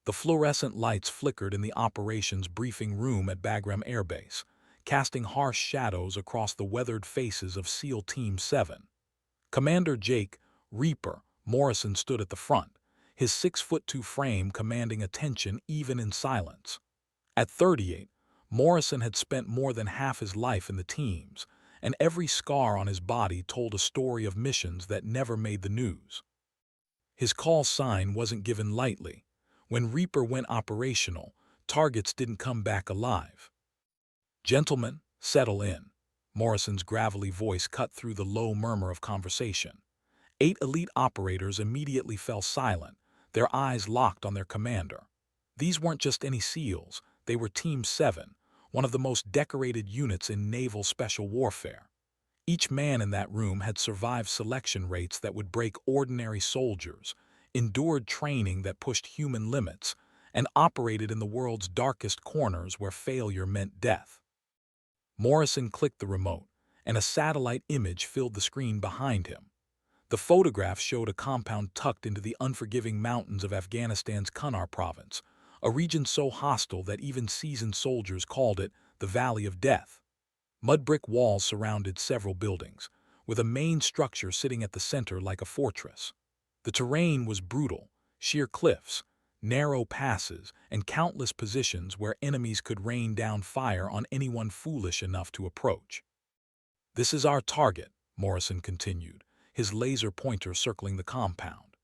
The fluorescent lights flickered in the operations briefing room at Bagram Air Base, casting harsh shadows across the weathered faces of SEAL Team 7. Commander Jake "Reaper" Morrison stood at the front, his 6'2" frame commanding attention even in silence. At 38, Morrison had spent more than half his life in the teams, and every scar on his body told a story of missions that never made the news. His call sign wasn't given lightly. When Reaper went operational, targets didn't come back alive. "Gentlemen, settle in." Morrison's gravelly voice cut through the low murmur of conversation. 8 elite operators immediately fell silent, their eyes locked on their commander. These weren't just any SEALs, they were Team 7, one of the most decorated units in naval special warfare. Each man in that room had survived selection rates that would break ordinary soldiers, endured training that pushed human limits, and operated in the world's darkest corners where failure meant death. Morrison clicked the remote, and a satellite image filled the screen behind him. The photograph showed a compound tucked into the unforgiving mountains of Afghanistan's Kunar province, a region so hostile that even seasoned soldiers called it the Valley of Death. Mud brick walls surrounded several buildings, with a main structure sitting at the center like a fortress. The terrain was brutal, sheer cliffs, narrow passes, and countless positions where enemies could rain down fire on anyone foolish enough to approach. "This is our target," Morrison continued, his laser pointer circling the compound.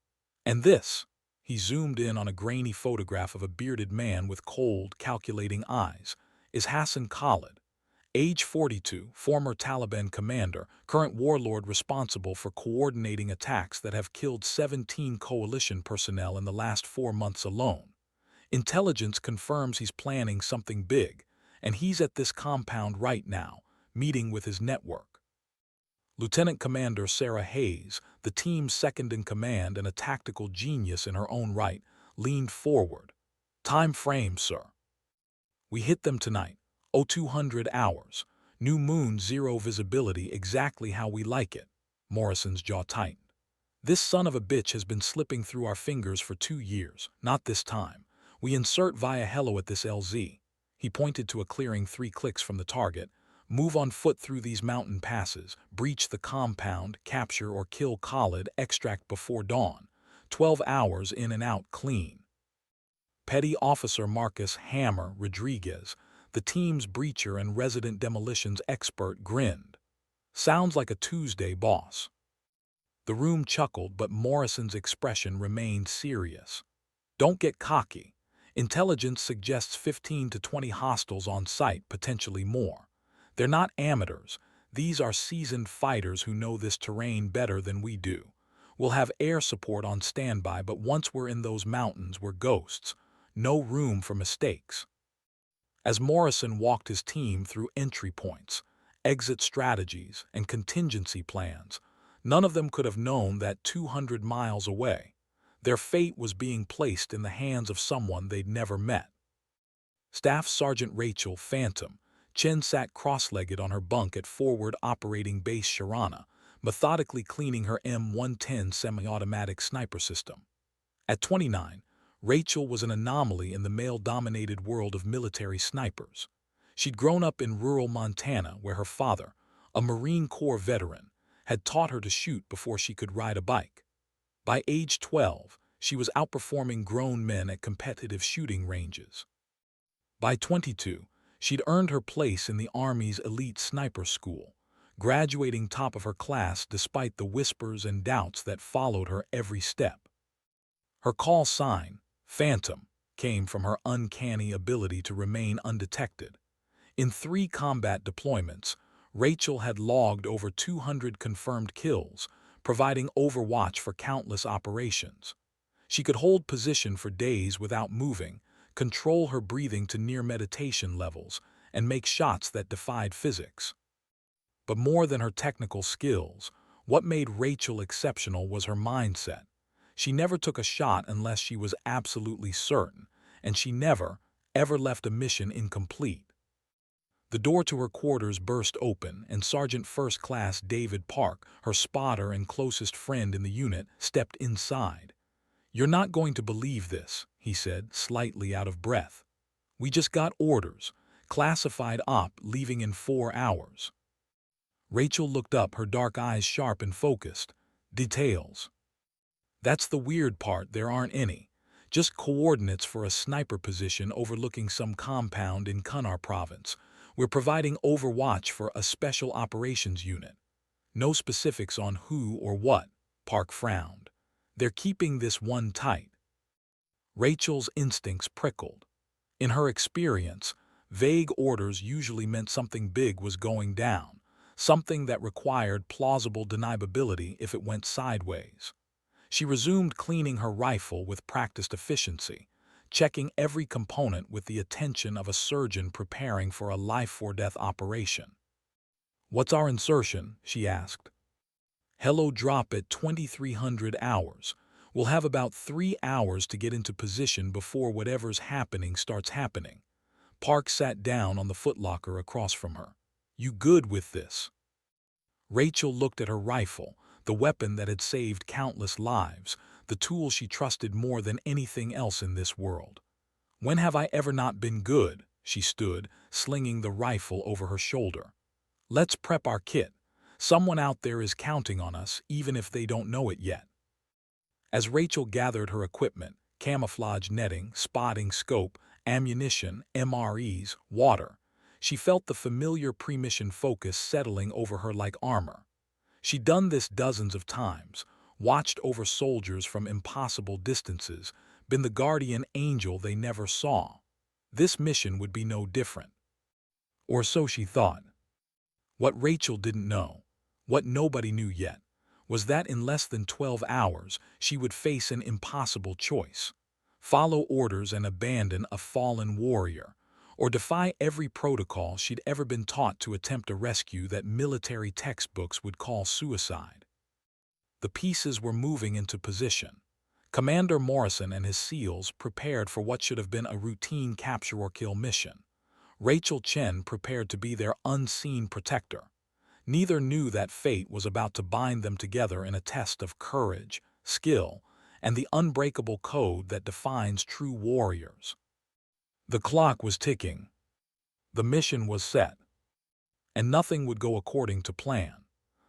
"And this," he zoomed in on a grainy photograph of a bearded man with cold, calculating eyes, "is Hassan Khalid, age 42, former Taliban commander, current warlord responsible for coordinating attacks that have killed 17 coalition personnel in the last 4 months alone. Intelligence confirms he's planning something big, and he's at this compound right now, meeting with his network." Lieutenant Commander Sarah Hayes, the team's second-in-command and a tactical genius in her own right, leaned forward. "Time frame, sir." "We hit them tonight. 0200 hours. New moon, zero visibility, exactly how we like it." Morrison's jaw tightened. "This son of a bitch has been slipping through our fingers for 2 years, not this time. We insert via helo at this LZ." He pointed to a clearing 3 clicks from the target. "Move on foot through these mountain passes, breach the compound, capture or kill Khalid, extract before dawn. 12 hours in and out clean." Petty Officer Marcus "Hammer" Rodriguez, the team's breacher and resident demolitions expert, grinned. "Sounds like a Tuesday, boss." The room chuckled, but Morrison's expression remained serious. "Don't get cocky. Intelligence suggests 15 to 20 hostiles on site, potentially more. They're not amateurs. These are seasoned fighters who know this terrain better than we do. We'll have air support on standby, but once we're in those mountains, we're ghosts. No room for mistakes." As Morrison walked his team through entry points, exit strategies, and contingency plans, none of them could have known that 200 miles away, their fate was being placed in the hands of someone they'd never met. Staff Sergeant Rachel Phantom Chen sat cross-legged on her bunk at Forward Operating Base Sharana, methodically cleaning her M110 semi-automatic sniper system. At 29, Rachel was an anomaly in the male-dominated world of military snipers. She'd grown up in rural Montana where her father, a Marine Corps veteran, had taught her to shoot before she could ride a bike. By age 12, she was outperforming grown men at competitive shooting ranges. By 22, she'd earned her place in the Army's elite sniper school, graduating top of her class despite the whispers and doubts that followed her every step. Her call sign, Phantom, came from her uncanny ability to remain undetected. In 3 combat deployments, Rachel had logged over 200 confirmed kills, providing overwatch for countless operations. She could hold position for days without moving, control her breathing to near meditation levels, and make shots that defied physics. But more than her technical skills, what made Rachel exceptional was her mindset. She never took a shot unless she was absolutely certain, and she never, ever left a mission incomplete. The door to her quarters burst open, and Sergeant First Class David Park, her spotter and closest friend in the unit, stepped inside. "You're not going to believe this," he said, slightly out of breath. "We just got orders. Classified op leaving in 4 hours." Rachel looked up, her dark eyes sharp and focused. "Details." "That's the weird part, there aren't any. Just coordinates for a sniper position overlooking some compound in Kunar province. We're providing overwatch for a special operations unit. No specifics on who or what." Park frowned. "They're keeping this one tight." Rachel's instincts prickled. In her experience, vague orders usually meant something big was going down, something that required plausible deniability if it went sideways. She resumed cleaning her rifle with practiced efficiency, checking every component with the attention of a surgeon preparing for a life-or-death operation. "What's our insertion?" she asked. "Hello drop at 2300 hours. We'll have about 3 hours to get into position before whatever's happening starts happening." Park sat down on the footlocker across from her. "You good with this?" Rachel looked at her rifle, the weapon that had saved countless lives, the tool she trusted more than anything else in this world. "When have I ever not been good?" She stood, slinging the rifle over her shoulder. "Let's prep our kit. Someone out there is counting on us, even if they don't know it yet." As Rachel gathered her equipment, camouflage netting, spotting scope, ammunition, MREs, water, she felt the familiar pre-mission focus settling over her like armor. She'd done this dozens of times, watched over soldiers from impossible distances, been the guardian angel they never saw. This mission would be no different. Or so she thought. What Rachel didn't know, what nobody knew yet, was that in less than 12 hours she would face an impossible choice: follow orders and abandon a fallen warrior, or defy every protocol she'd ever been taught to attempt a rescue that military textbooks would call suicide. The pieces were moving into position. Commander Morrison and his SEALs prepared for what should have been a routine capture-or-kill mission. Rachel Chen prepared to be their unseen protector. Neither knew that fate was about to bind them together in a test of courage, skill, and the unbreakable code that defines true warriors. The clock was ticking. The mission was set. And nothing would go according to plan.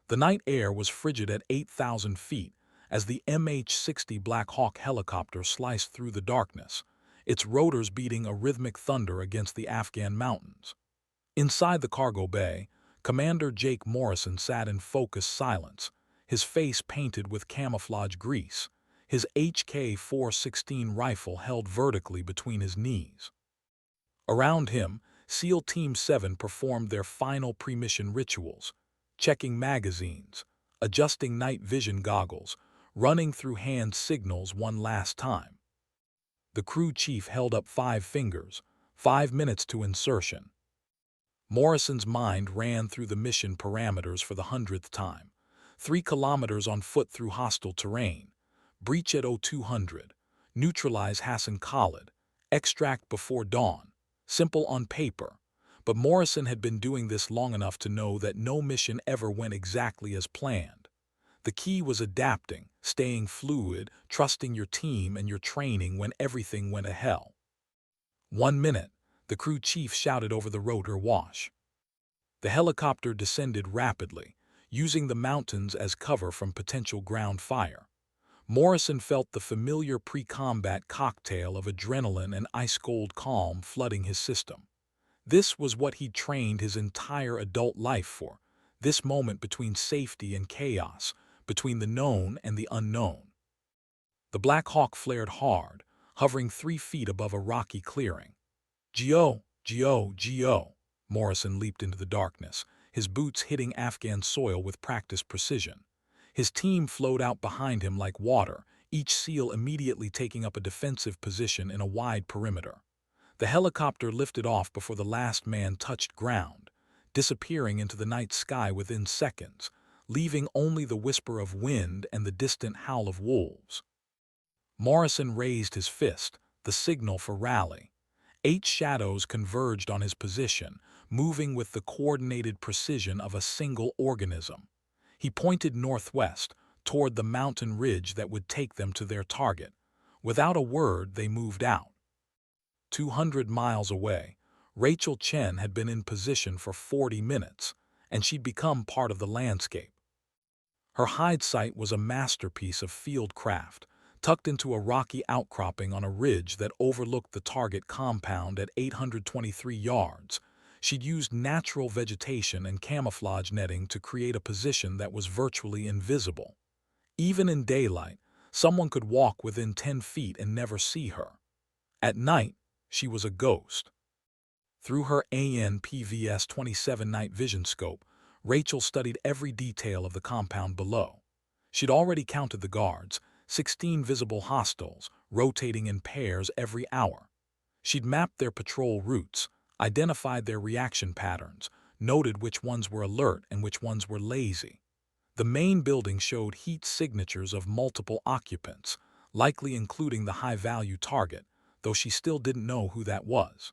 The night air was frigid at 8,000 feet as the MH-60 Black Hawk helicopter sliced through the darkness, its rotors beating a rhythmic thunder against the Afghan mountains. Inside the cargo bay, Commander Jake Morrison sat in focused silence, his face painted with camouflage grease, his HK-416 rifle held vertically between his knees. Around him, SEAL Team 7 performed their final pre-mission rituals, checking magazines, adjusting night vision goggles, running through hand signals one last time. The crew chief held up 5 fingers, 5 minutes to insertion. Morrison's mind ran through the mission parameters for the 100th time. 3 kilometers on foot through hostile terrain. Breach at 0200. Neutralize Hassan Khalid. Extract before dawn. Simple on paper. But Morrison had been doing this long enough to know that no mission ever went exactly as planned. The key was adapting, staying fluid, trusting your team and your training when everything went to hell. 1 minute, the crew chief shouted over the rotor wash. The helicopter descended rapidly, using the mountains as cover from potential ground fire. Morrison felt the familiar pre-combat cocktail of adrenaline and ice-cold calm flooding his system. This was what he'd trained his entire adult life for, this moment between safety and chaos, between the known and the unknown. The Black Hawk flared hard, hovering 3 feet above a rocky clearing. "Geo, Geo, Geo!" Morrison leaped into the darkness, his boots hitting Afghan soil with practiced precision. His team flowed out behind him like water, each SEAL immediately taking up a defensive position in a wide perimeter. The helicopter lifted off before the last man touched ground, disappearing into the night sky within seconds, leaving only the whisper of wind and the distant howl of wolves. Morrison raised his fist, the signal for rally. 8 shadows converged on his position, moving with the coordinated precision of a single organism. He pointed northwest, toward the mountain ridge that would take them to their target. Without a word, they moved out. 200 miles away, Rachel Chen had been in position for 40 minutes, and she'd become part of the landscape. Her hide site was a masterpiece of field craft, tucked into a rocky outcropping on a ridge that overlooked the target compound at 823 yards. She'd used natural vegetation and camouflage netting to create a position that was virtually invisible. Even in daylight, someone could walk within 10 feet and never see her. At night, she was a ghost. Through her ANPVS-27 night vision scope, Rachel studied every detail of the compound below. She'd already counted the guards, 16 visible hostiles, rotating in pairs every hour. She'd mapped their patrol routes, identified their reaction patterns, noted which ones were alert and which ones were lazy. The main building showed heat signatures of multiple occupants, likely including the high-value target, though she still didn't know who that was.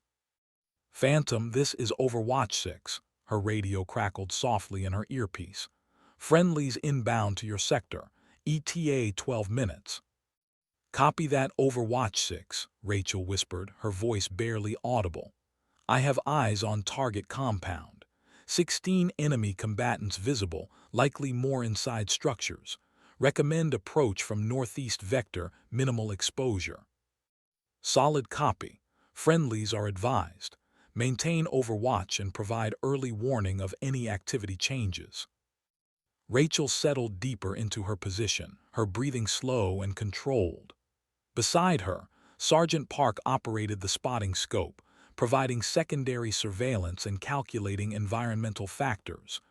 "Phantom, this is Overwatch 6, her radio crackled softly in her earpiece. "Friendlies inbound to your sector, ETA 12 minutes. "Copy that, Overwatch 6, Rachel whispered, her voice barely audible. "I have eyes on target compound. 16 enemy combatants visible, likely more inside structures. Recommend approach from northeast vector, minimal exposure." "Solid copy. Friendlies are advised. Maintain Overwatch and provide early warning of any activity changes." Rachel settled deeper into her position, her breathing slow and controlled. Beside her, Sergeant Park operated the spotting scope, providing secondary surveillance and calculating environmental factors.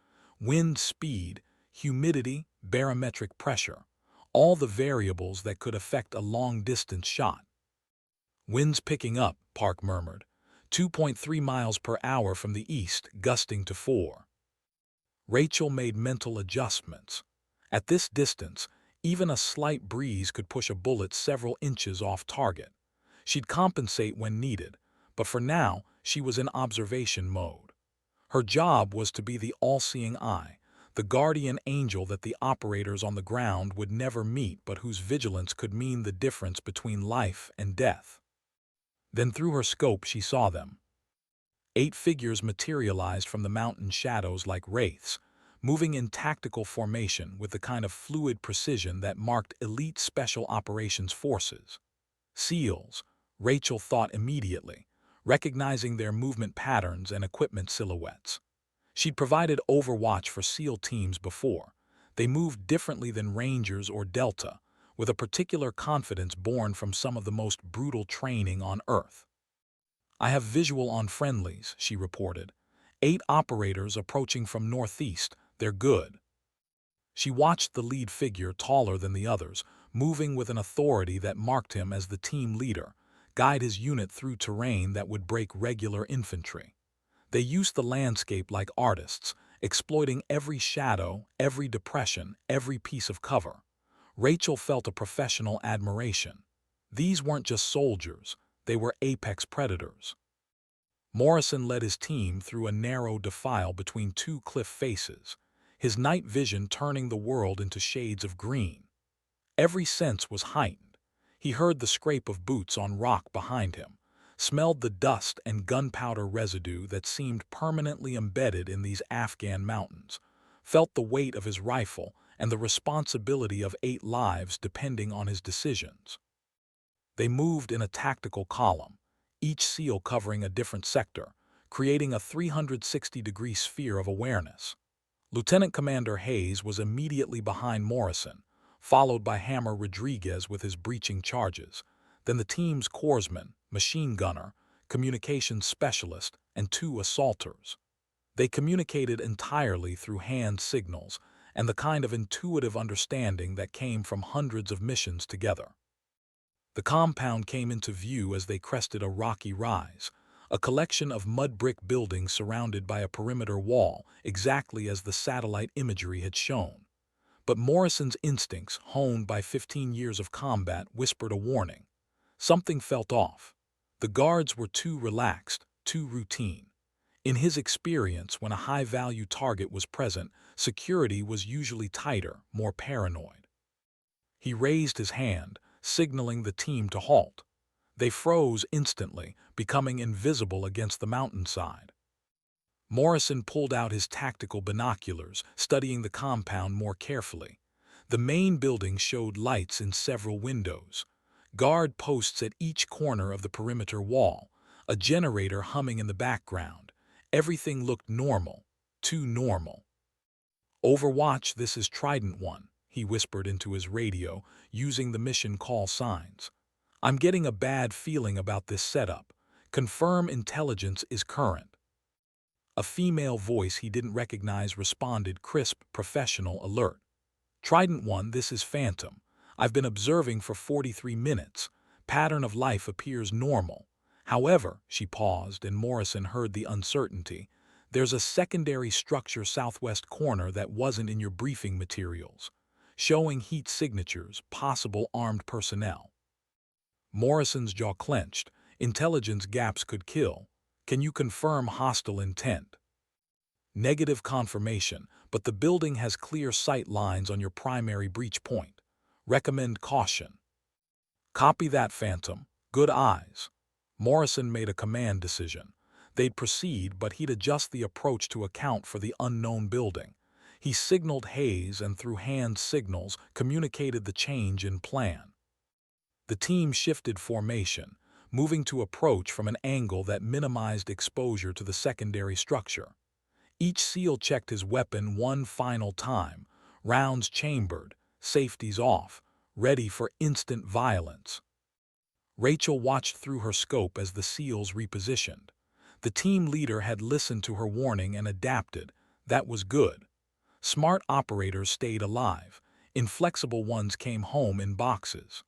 Wind speed, humidity, barometric pressure, all the variables that could affect a long-distance shot. "Winds picking up," Park murmured. 2.3 miles per hour from the east, gusting to 4. Rachel made mental adjustments. At this distance, even a slight breeze could push a bullet several inches off target. She'd compensate when needed, but for now, she was in observation mode. Her job was to be the all-seeing eye, the guardian angel that the operators on the ground would never meet but whose vigilance could mean the difference between life and death. Then through her scope she saw them. 8 figures materialized from the mountain shadows like wraiths, moving in tactical formation with the kind of fluid precision that marked elite special operations forces. SEALs, Rachel thought immediately, recognizing their movement patterns and equipment silhouettes. She'd provided Overwatch for SEAL teams before. They moved differently than Rangers or Delta, with a particular confidence born from some of the most brutal training on Earth. "I have visual on friendlies," she reported. 8 operators approaching from northeast. They're good." She watched the lead figure, taller than the others, moving with an authority that marked him as the team leader, guide his unit through terrain that would break regular infantry. They used the landscape like artists, exploiting every shadow, every depression, every piece of cover. Rachel felt a professional admiration. These weren't just soldiers, they were apex predators. Morrison led his team through a narrow defile between 2 cliff faces, his night vision turning the world into shades of green. Every sense was heightened. He heard the scrape of boots on rock behind him, smelled the dust and gunpowder residue that seemed permanently embedded in these Afghan mountains, felt the weight of his rifle and the responsibility of 8 lives depending on his decisions. They moved in a tactical column, each SEAL covering a different sector, creating a 360-degree sphere of awareness. Lieutenant Commander Hayes was immediately behind Morrison, followed by Hammer Rodriguez with his breaching charges, then the team's corpsman, machine gunner, communications specialist, and 2 assaulters. They communicated entirely through hand signals and the kind of intuitive understanding that came from hundreds of missions together. The compound came into view as they crested a rocky rise, a collection of mud brick buildings surrounded by a perimeter wall, exactly as the satellite imagery had shown. But Morrison's instincts, honed by 15 years of combat, whispered a warning. Something felt off. The guards were too relaxed, too routine. In his experience, when a high-value target was present, security was usually tighter, more paranoid. He raised his hand, signaling the team to halt. They froze instantly, becoming invisible against the mountainside. Morrison pulled out his tactical binoculars, studying the compound more carefully. The main building showed lights in several windows, guard posts at each corner of the perimeter wall, a generator humming in the background. Everything looked normal, too normal. "Overwatch, this is Trident 1, he whispered into his radio, using the mission call signs. "I'm getting a bad feeling about this setup. Confirm intelligence is current." A female voice he didn't recognize responded, crisp, professional, alert. "Trident 1, this is Phantom. I've been observing for 43 minutes. Pattern of life appears normal. However," she paused, and Morrison heard the uncertainty, "there's a secondary structure southwest corner that wasn't in your briefing materials, showing heat signatures, possible armed personnel." Morrison's jaw clenched. "Intelligence gaps could kill. Can you confirm hostile intent?" "Negative confirmation, but the building has clear sight lines on your primary breach point. Recommend caution." "Copy that, Phantom. Good eyes." Morrison made a command decision. They'd proceed, but he'd adjust the approach to account for the unknown building. He signaled Hayes and through hand signals communicated the change in plan. The team shifted formation, moving to approach from an angle that minimized exposure to the secondary structure. Each SEAL checked his weapon one final time, rounds chambered, safeties off, ready for instant violence. Rachel watched through her scope as the SEALs repositioned. The team leader had listened to her warning and adapted. That was good. Smart operators stayed alive. Inflexible ones came home in boxes.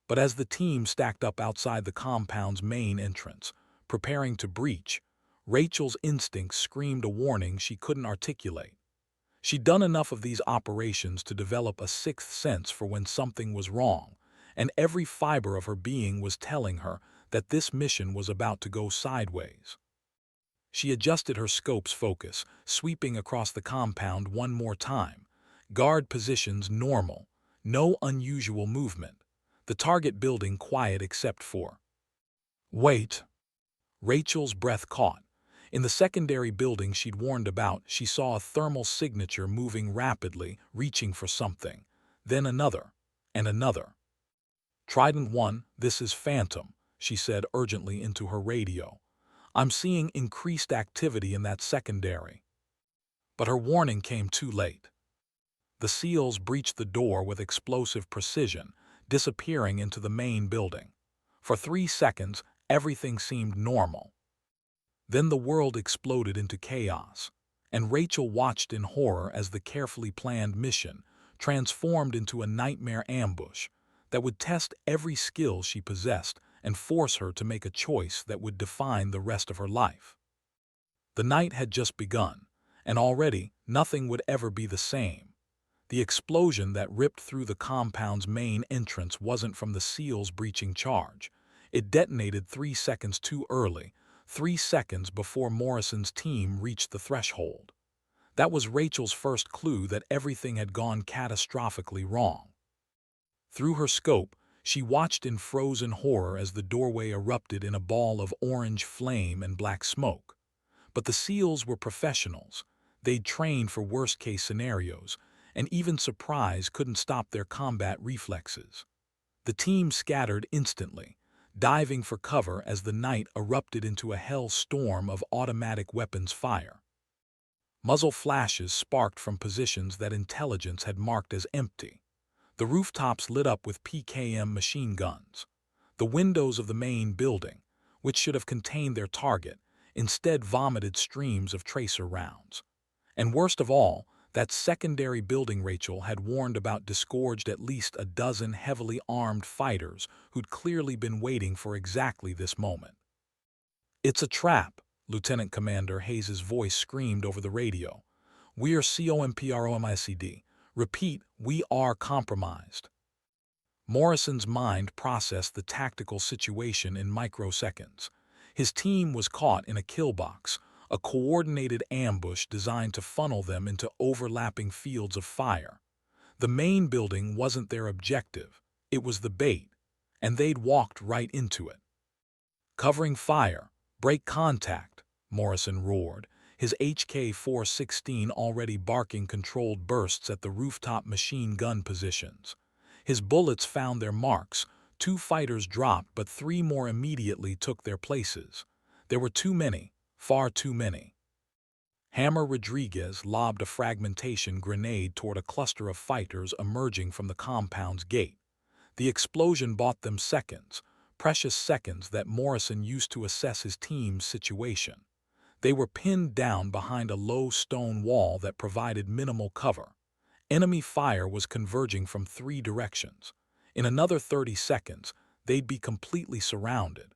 But as the team stacked up outside the compound's main entrance, preparing to breach, Rachel's instincts screamed a warning she couldn't articulate. She'd done enough of these operations to develop a sixth sense for when something was wrong, and every fiber of her being was telling her that this mission was about to go sideways. She adjusted her scope's focus, sweeping across the compound one more time. Guard positions normal, no unusual movement. The target building quiet except for... Wait! Rachel's breath caught. In the secondary building she'd warned about, she saw a thermal signature moving rapidly, reaching for something. Then another, and another. "Trident 1, this is Phantom," she said urgently into her radio. "I'm seeing increased activity in that secondary." But her warning came too late. The SEALs breached the door with explosive precision, disappearing into the main building. For 3 seconds, everything seemed normal. Then the world exploded into chaos, and Rachel watched in horror as the carefully planned mission transformed into a nightmare ambush that would test every skill she possessed and force her to make a choice that would define the rest of her life. The night had just begun, and already nothing would ever be the same. The explosion that ripped through the compound's main entrance wasn't from the SEALs breaching charge. It detonated 3 seconds too early, 3 seconds before Morrison's team reached the threshold. That was Rachel's first clue that everything had gone catastrophically wrong. Through her scope, she watched in frozen horror as the doorway erupted in a ball of orange flame and black smoke. But the SEALs were professionals. They'd trained for worst-case scenarios, and even surprise couldn't stop their combat reflexes. The team scattered instantly, diving for cover as the night erupted into a hell storm of automatic weapons fire. Muzzle flashes sparked from positions that intelligence had marked as empty. The rooftops lit up with PKM machine guns. The windows of the main building, which should have contained their target, instead vomited streams of tracer rounds. And worst of all, that secondary building Rachel had warned about disgorged at least a dozen heavily armed fighters who'd clearly been waiting for exactly this moment. "It's a trap," Lieutenant Commander Hayes' voice screamed over the radio. "We're COMPROMICD. Repeat, we are compromised." Morrison's mind processed the tactical situation in microseconds. His team was caught in a kill box, a coordinated ambush designed to funnel them into overlapping fields of fire. The main building wasn't their objective. It was the bait, and they'd walked right into it. "Covering fire! Break contact!" Morrison roared, his HK-416 already barking controlled bursts at the rooftop machine gun positions. His bullets found their marks. 2 fighters dropped, but 3 more immediately took their places. There were too many, far too many. Hammer Rodriguez lobbed a fragmentation grenade toward a cluster of fighters emerging from the compound's gate. The explosion bought them seconds, precious seconds that Morrison used to assess his team's situation. They were pinned down behind a low stone wall that provided minimal cover. Enemy fire was converging from 3 directions. In another 30 seconds, they'd be completely surrounded.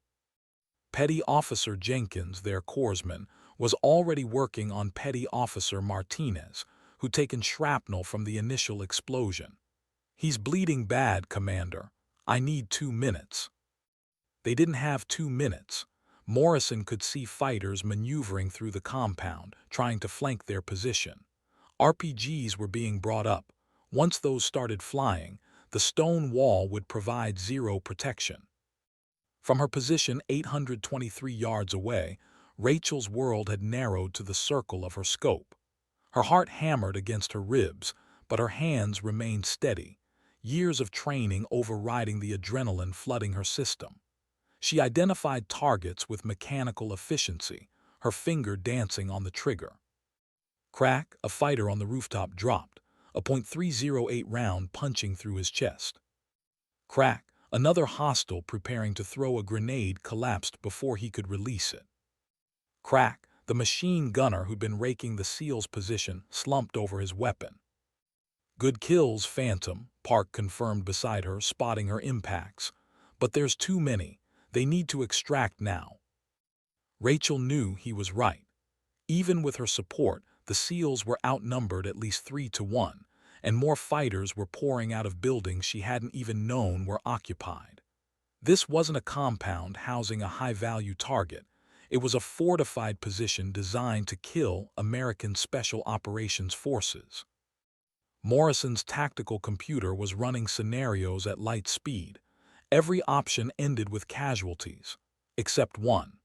Petty Officer Jenkins, their corpsman, was already working on Petty Officer Martinez, who'd taken shrapnel from the initial explosion. "He's bleeding bad, Commander. I need 2 minutes." They didn't have 2 minutes. Morrison could see fighters maneuvering through the compound, trying to flank their position. RPGs were being brought up. Once those started flying, the stone wall would provide zero protection. From her position 823 yards away, Rachel's world had narrowed to the circle of her scope. Her heart hammered against her ribs, but her hands remained steady, years of training overriding the adrenaline flooding her system. She identified targets with mechanical efficiency, her finger dancing on the trigger. Crack, a fighter on the rooftop dropped, a .308 round punching through his chest. Crack, another hostile preparing to throw a grenade collapsed before he could release it. Crack, the machine gunner who'd been raking the SEAL's position slumped over his weapon. "Good kills, Phantom," Park confirmed beside her, spotting her impacts. "But there's too many. They need to extract now." Rachel knew he was right. Even with her support, the SEALs were outnumbered at least 3 to 1, and more fighters were pouring out of buildings she hadn't even known were occupied. This wasn't a compound housing a high-value target. It was a fortified position designed to kill American Special Operations Forces. Morrison's tactical computer was running scenarios at light speed. Every option ended with casualties, except one.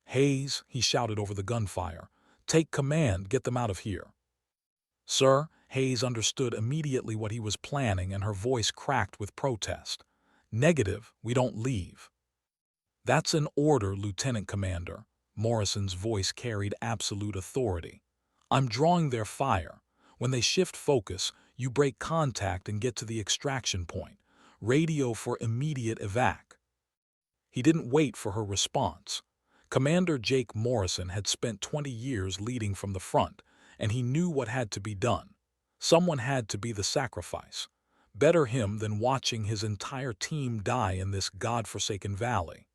"Hayes," he shouted over the gunfire, "take command, get them out of here." "Sir," Hayes understood immediately what he was planning, and her voice cracked with protest. "Negative, we don't leave." "That's an order, Lieutenant Commander." Morrison's voice carried absolute authority. "I'm drawing their fire. When they shift focus, you break contact and get to the extraction point. Radio for immediate evac." He didn't wait for her response. Commander Jake Morrison had spent 20 years leading from the front, and he knew what had to be done. Someone had to be the sacrifice. Better him than watching his entire team die in this godforsaken valley.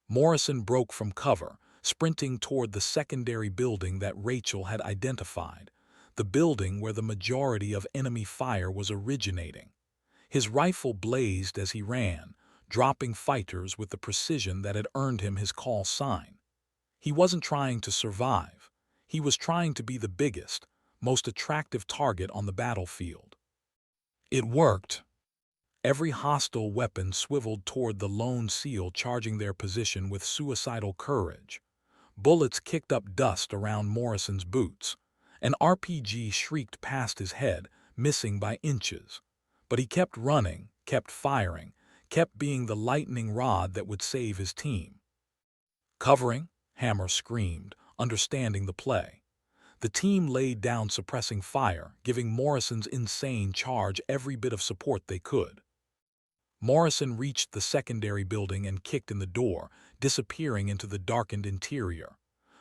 Morrison broke from cover, sprinting toward the secondary building that Rachel had identified, the building where the majority of enemy fire was originating. His rifle blazed as he ran, dropping fighters with the precision that had earned him his call sign. He wasn't trying to survive. He was trying to be the biggest, most attractive target on the battlefield. It worked. Every hostile weapon swiveled toward the lone SEAL charging their position with suicidal courage. Bullets kicked up dust around Morrison's boots. An RPG shrieked past his head, missing by inches. But he kept running, kept firing, kept being the lightning rod that would save his team. "Covering?" Hammer screamed, understanding the play. The team laid down suppressing fire, giving Morrison's insane charge every bit of support they could. Morrison reached the secondary building and kicked in the door, disappearing into the darkened interior.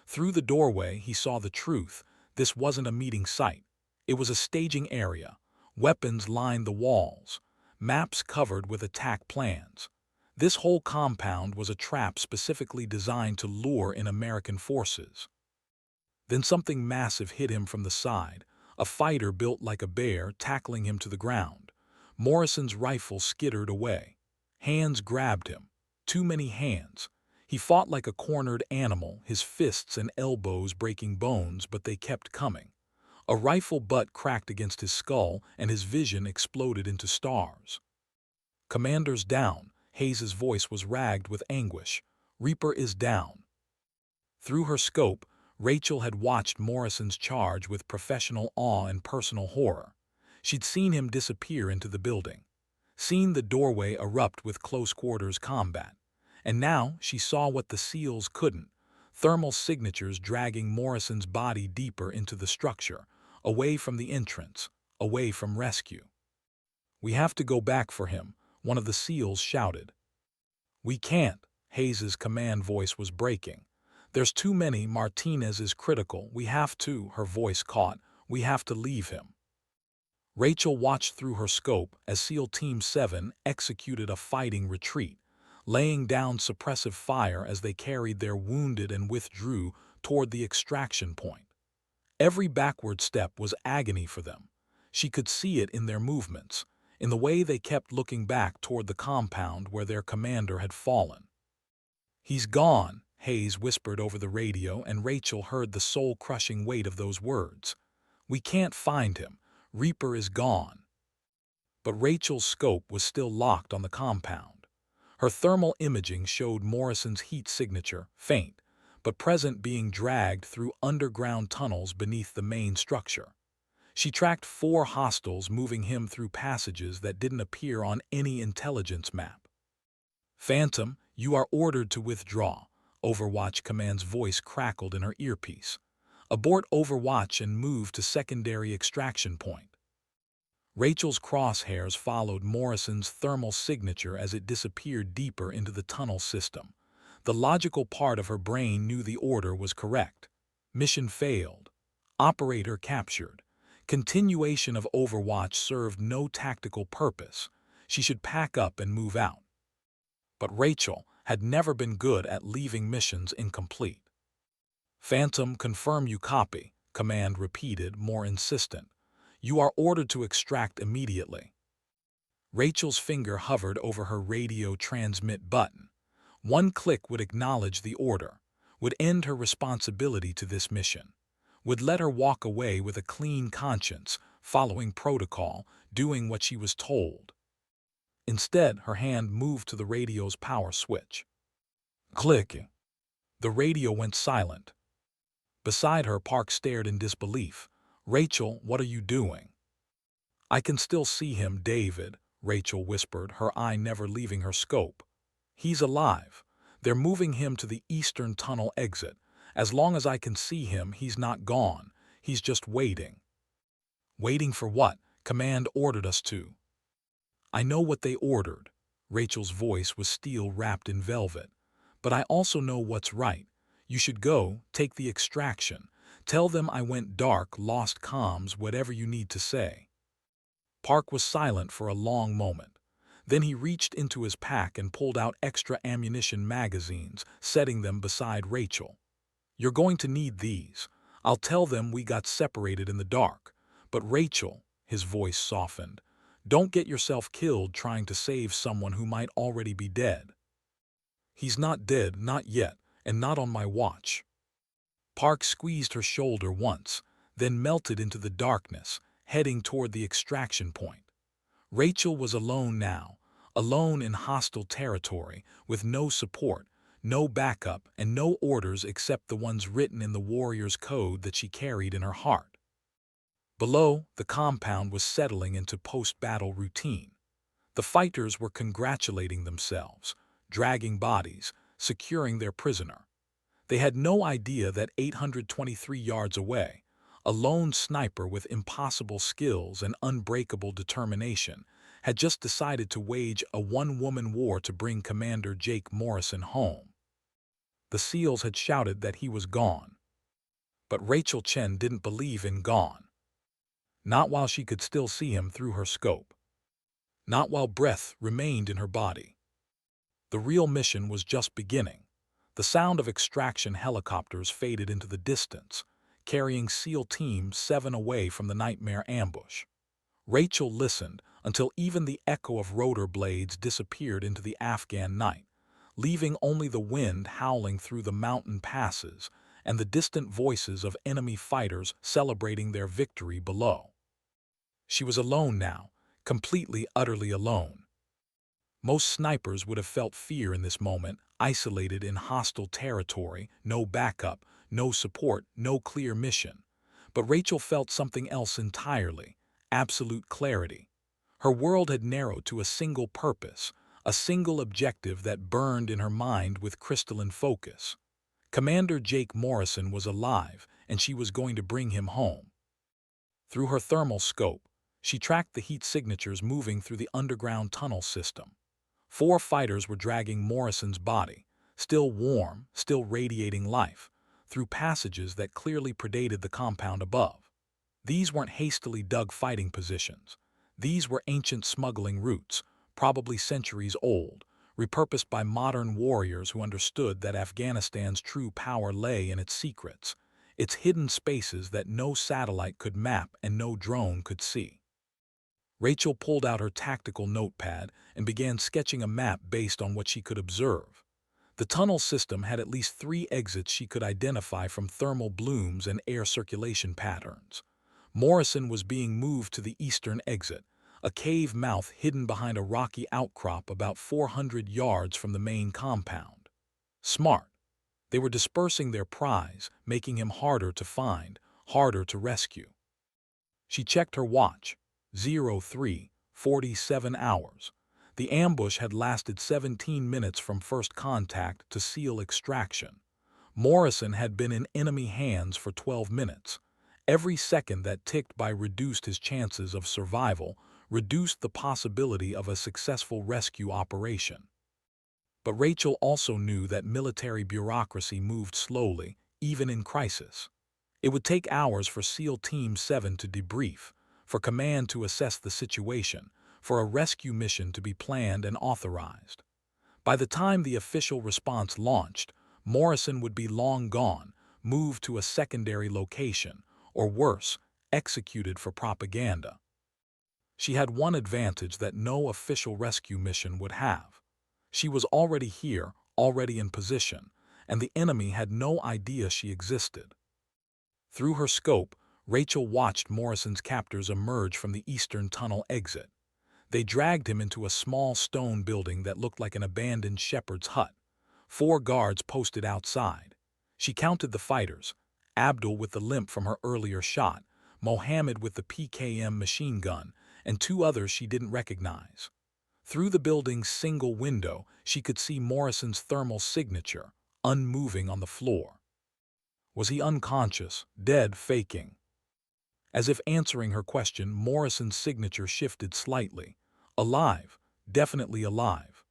Through the doorway, he saw the truth. This wasn't a meeting site. It was a staging area. Weapons lined the walls. Maps covered with attack plans. This whole compound was a trap specifically designed to lure in American forces. Then something massive hit him from the side, a fighter built like a bear tackling him to the ground. Morrison's rifle skittered away. Hands grabbed him. Too many hands. He fought like a cornered animal, his fists and elbows breaking bones, but they kept coming. A rifle butt cracked against his skull, and his vision exploded into stars. Commander's down. Hayes's voice was ragged with anguish. Reaper is down. Through her scope, Rachel had watched Morrison's charge with professional awe and personal horror. She'd seen him disappear into the building, seen the doorway erupt with close-quarters combat, and now she saw what the SEALs couldn't: thermal signatures dragging Morrison's body deeper into the structure, away from the entrance, away from rescue. "We have to go back for him," one of the SEALs shouted. "We can't," Hayes's command voice was breaking. "There's too many. Martinez is critical. We have to," her voice caught. "We have to leave him." Rachel watched through her scope as SEAL Team 7 executed a fighting retreat, laying down suppressive fire as they carried their wounded and withdrew toward the extraction point. Every backward step was agony for them. She could see it in their movements, in the way they kept looking back toward the compound where their commander had fallen. "He's gone," Hayes whispered over the radio, and Rachel heard the soul-crushing weight of those words. "We can't find him. Reaper is gone." But Rachel's scope was still locked on the compound. Her thermal imaging showed Morrison's heat signature, faint, but present, being dragged through underground tunnels beneath the main structure. She tracked 4 hostiles, moving him through passages that didn't appear on any intelligence map. "Phantom, you are ordered to withdraw," Overwatch Command's voice crackled in her earpiece. "Abort Overwatch and move to secondary extraction point." Rachel's crosshairs followed Morrison's thermal signature as it disappeared deeper into the tunnel system. The logical part of her brain knew the order was correct. Mission failed. Operator captured. Continuation of Overwatch served no tactical purpose. She should pack up and move out. But Rachel had never been good at leaving missions incomplete. "Phantom, confirm you copy," Command repeated, more insistent. "You are ordered to extract immediately." Rachel's finger hovered over her radio transmit button. One click would acknowledge the order, would end her responsibility to this mission, would let her walk away with a clean conscience, following protocol, doing what she was told. Instead, her hand moved to the radio's power switch. Clicking. The radio went silent. Beside her, Park stared in disbelief. "Rachel, what are you doing?" "I can still see him, David," Rachel whispered, her eye never leaving her scope. "He's alive. They're moving him to the eastern tunnel exit. As long as I can see him, he's not gone. He's just waiting." "Waiting for what? Command ordered us to." "I know what they ordered." Rachel's voice was steel wrapped in velvet. "But I also know what's right. You should go, take the extraction. Tell them I went dark, lost comms, whatever you need to say." Park was silent for a long moment. Then he reached into his pack and pulled out extra ammunition magazines, setting them beside Rachel. "You're going to need these. I'll tell them we got separated in the dark. But Rachel," his voice softened, "don't get yourself killed trying to save someone who might already be dead." "He's not dead, not yet, and not on my watch." Park squeezed her shoulder once, then melted into the darkness, heading toward the extraction point. Rachel was alone now, alone in hostile territory, with no support, no backup, and no orders except the ones written in the warrior's code that she carried in her heart. Below, the compound was settling into post-battle routine. The fighters were congratulating themselves, dragging bodies, securing their prisoner. They had no idea that 823 yards away, a lone sniper with impossible skills and unbreakable determination had just decided to wage a one-woman war to bring Commander Jake Morrison home. The SEALs had shouted that he was gone. But Rachel Chen didn't believe in gone. Not while she could still see him through her scope. Not while breath remained in her body. The real mission was just beginning. The sound of extraction helicopters faded into the distance, carrying SEAL Team 7 away from the nightmare ambush. Rachel listened until even the echo of rotor blades disappeared into the Afghan night, leaving only the wind howling through the mountain passes and the distant voices of enemy fighters celebrating their victory below. She was alone now, completely, utterly alone. Most snipers would have felt fear in this moment, isolated in hostile territory, no backup, no support, no clear mission. But Rachel felt something else entirely: absolute clarity. Her world had narrowed to a single purpose, a single objective that burned in her mind with crystalline focus. Commander Jake Morrison was alive, and she was going to bring him home. Through her thermal scope, she tracked the heat signatures moving through the underground tunnel system. 4 fighters were dragging Morrison's body, still warm, still radiating life, through passages that clearly predated the compound above. These weren't hastily dug fighting positions. These were ancient smuggling routes, probably centuries old, repurposed by modern warriors who understood that Afghanistan's true power lay in its secrets, its hidden spaces that no satellite could map and no drone could see. Rachel pulled out her tactical notepad and began sketching a map based on what she could observe. The tunnel system had at least 3 exits she could identify from thermal blooms and air circulation patterns. Morrison was being moved to the eastern exit, a cave mouth hidden behind a rocky outcrop about 400 yards from the main compound. Smart. They were dispersing their prize, making him harder to find, harder to rescue. She checked her watch. 03:47 hours. The ambush had lasted 17 minutes from first contact to SEAL extraction. Morrison had been in enemy hands for 12 minutes. Every second that ticked by reduced his chances of survival, reduced the possibility of a successful rescue operation. But Rachel also knew that military bureaucracy moved slowly, even in crisis. It would take hours for SEAL Team 7 to debrief, for command to assess the situation, for a rescue mission to be planned and authorized. By the time the official response launched, Morrison would be long gone, moved to a secondary location, or worse, executed for propaganda. She had one advantage that no official rescue mission would have. She was already here, already in position, and the enemy had no idea she existed. Through her scope, Rachel watched Morrison's captors emerge from the eastern tunnel exit. They dragged him into a small stone building that looked like an abandoned shepherd's hut. 4 guards posted outside. She counted the fighters: Abdul with the limp from her earlier shot, Mohammed with the PKM machine gun, and 2 others she didn't recognize. Through the building's single window, she could see Morrison's thermal signature, unmoving on the floor. Was he unconscious, dead, faking? As if answering her question, Morrison's signature shifted slightly. Alive, definitely alive.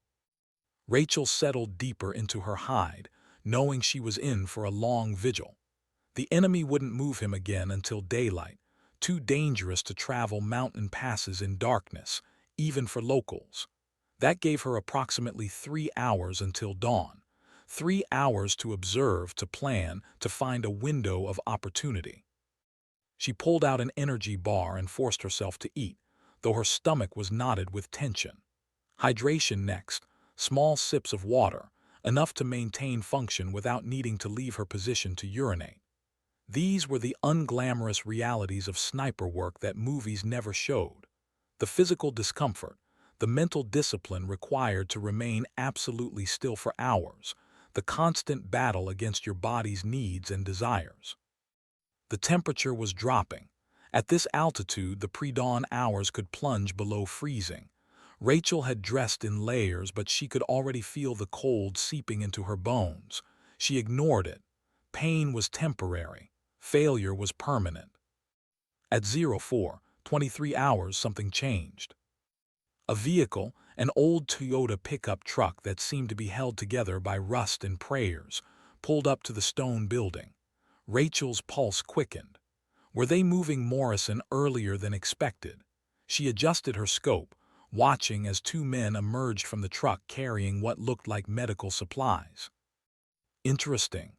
Rachel settled deeper into her hide, knowing she was in for a long vigil. The enemy wouldn't move him again until daylight, too dangerous to travel mountain passes in darkness, even for locals. That gave her approximately 3 hours until dawn. 3 hours to observe, to plan, to find a window of opportunity. She pulled out an energy bar and forced herself to eat, though her stomach was knotted with tension. Hydration next, small sips of water, enough to maintain function without needing to leave her position to urinate. These were the unglamorous realities of sniper work that movies never showed. The physical discomfort, the mental discipline required to remain absolutely still for hours, the constant battle against your body's needs and desires. The temperature was dropping. At this altitude, the pre-dawn hours could plunge below freezing. Rachel had dressed in layers, but she could already feel the cold seeping into her bones. She ignored it. Pain was temporary. Failure was permanent. At 04:23 hours, something changed. A vehicle, an old Toyota pickup truck that seemed to be held together by rust and prayers, pulled up to the stone building. Rachel's pulse quickened. Were they moving Morrison earlier than expected? She adjusted her scope, watching as 2 men emerged from the truck carrying what looked like medical supplies. Interesting.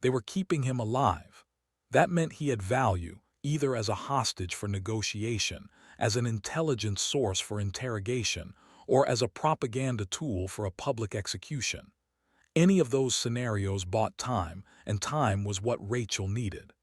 They were keeping him alive. That meant he had value, either as a hostage for negotiation, as an intelligence source for interrogation, or as a propaganda tool for a public execution. Any of those scenarios bought time, and time was what Rachel needed.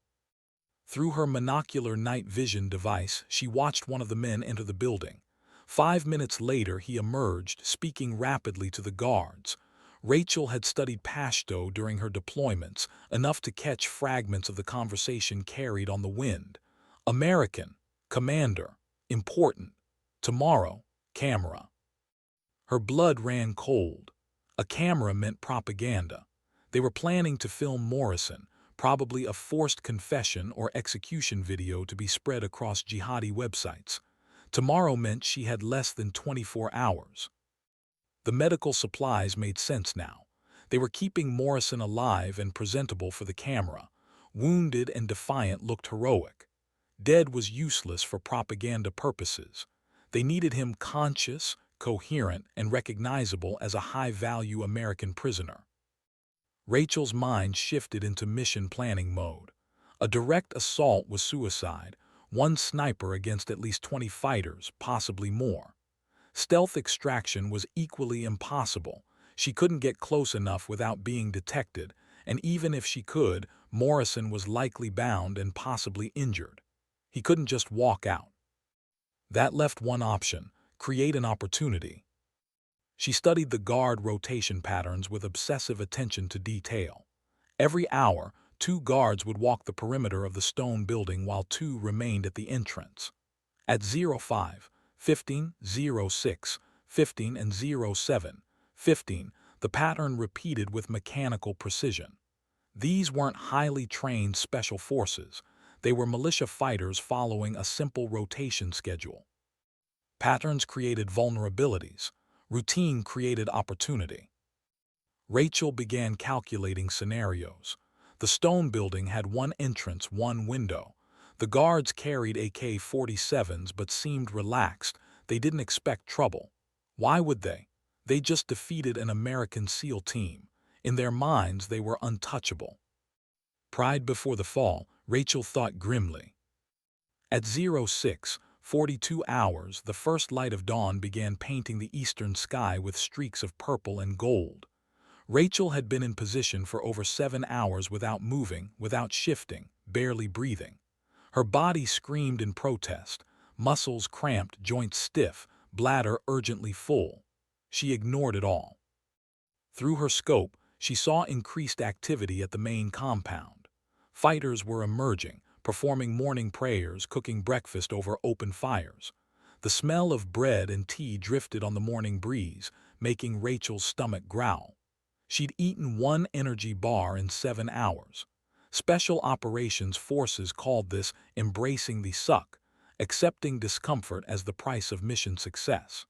Through her monocular night vision device, she watched one of the men enter the building. 5 minutes later, he emerged, speaking rapidly to the guards. Rachel had studied Pashto during her deployments, enough to catch fragments of the conversation carried on the wind. American, commander, important, tomorrow, camera. Her blood ran cold. A camera meant propaganda. They were planning to film Morrison, probably a forced confession or execution video to be spread across jihadi websites. Tomorrow meant she had less than 24 hours. The medical supplies made sense now. They were keeping Morrison alive and presentable for the camera. Wounded and defiant looked heroic. Dead was useless for propaganda purposes. They needed him conscious, coherent, and recognizable as a high-value American prisoner. Rachel's mind shifted into mission planning mode. A direct assault was suicide, one sniper against at least 20 fighters, possibly more. Stealth extraction was equally impossible. She couldn't get close enough without being detected, and even if she could, Morrison was likely bound and possibly injured. He couldn't just walk out. That left one option: create an opportunity. She studied the guard rotation patterns with obsessive attention to detail. Every hour, 2 guards would walk the perimeter of the stone building while 2 remained at the entrance. At 05, 15, 06, 15, and 07, 15, the pattern repeated with mechanical precision. These weren't highly trained special forces. They were militia fighters following a simple rotation schedule. Patterns created vulnerabilities. Routine created opportunity. Rachel began calculating scenarios. The stone building had 1 entrance, 1 window. The guards carried AK-47s but seemed relaxed. They didn't expect trouble. Why would they? They just defeated an American SEAL team. In their minds, they were untouchable. Pride before the fall, Rachel thought grimly. At 06, 42 hours, the first light of dawn began painting the eastern sky with streaks of purple and gold. Rachel had been in position for over 7 hours without moving, without shifting, barely breathing. Her body screamed in protest, muscles cramped, joints stiff, bladder urgently full. She ignored it all. Through her scope, she saw increased activity at the main compound. Fighters were emerging, performing morning prayers, cooking breakfast over open fires. The smell of bread and tea drifted on the morning breeze, making Rachel's stomach growl. She'd eaten 1 energy bar in 7 hours. Special Operations Forces called this embracing the suck, accepting discomfort as the price of mission success.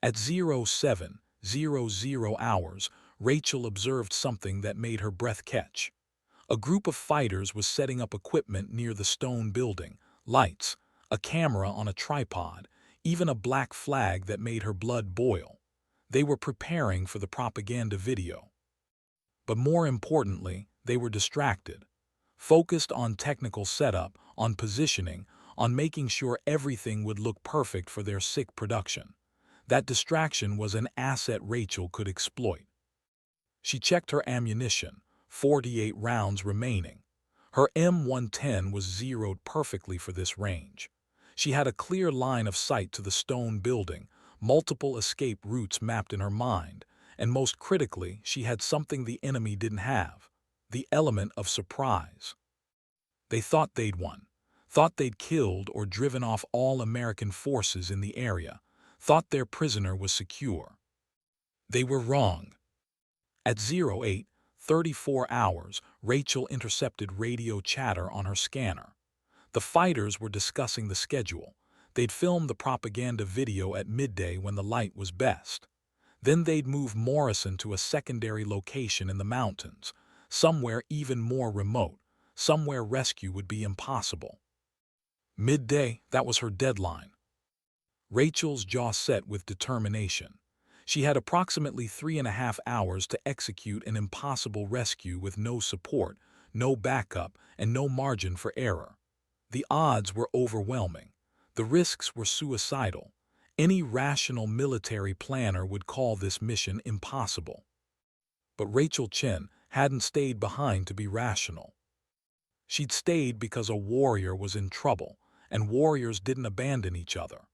At 07:00 hours, Rachel observed something that made her breath catch. A group of fighters was setting up equipment near the stone building: lights, a camera on a tripod, even a black flag that made her blood boil. They were preparing for the propaganda video. But more importantly, they were distracted, focused on technical setup, on positioning, on making sure everything would look perfect for their sick production. That distraction was an asset Rachel could exploit. She checked her ammunition, 48 rounds remaining. Her M110 was zeroed perfectly for this range. She had a clear line of sight to the stone building, multiple escape routes mapped in her mind, and most critically, she had something the enemy didn't have: the element of surprise. They thought they'd won, thought they'd killed or driven off all American forces in the area, thought their prisoner was secure. They were wrong. At 08:34 hours, Rachel intercepted radio chatter on her scanner. The fighters were discussing the schedule. They'd film the propaganda video at midday when the light was best. Then they'd move Morrison to a secondary location in the mountains, somewhere even more remote, somewhere rescue would be impossible. Midday, that was her deadline. Rachel's jaw set with determination. She had approximately 3.5 hours to execute an impossible rescue with no support, no backup, and no margin for error. The odds were overwhelming. The risks were suicidal. Any rational military planner would call this mission impossible. But Rachel Chen hadn't stayed behind to be rational. She'd stayed because a warrior was in trouble, and warriors didn't abandon each other.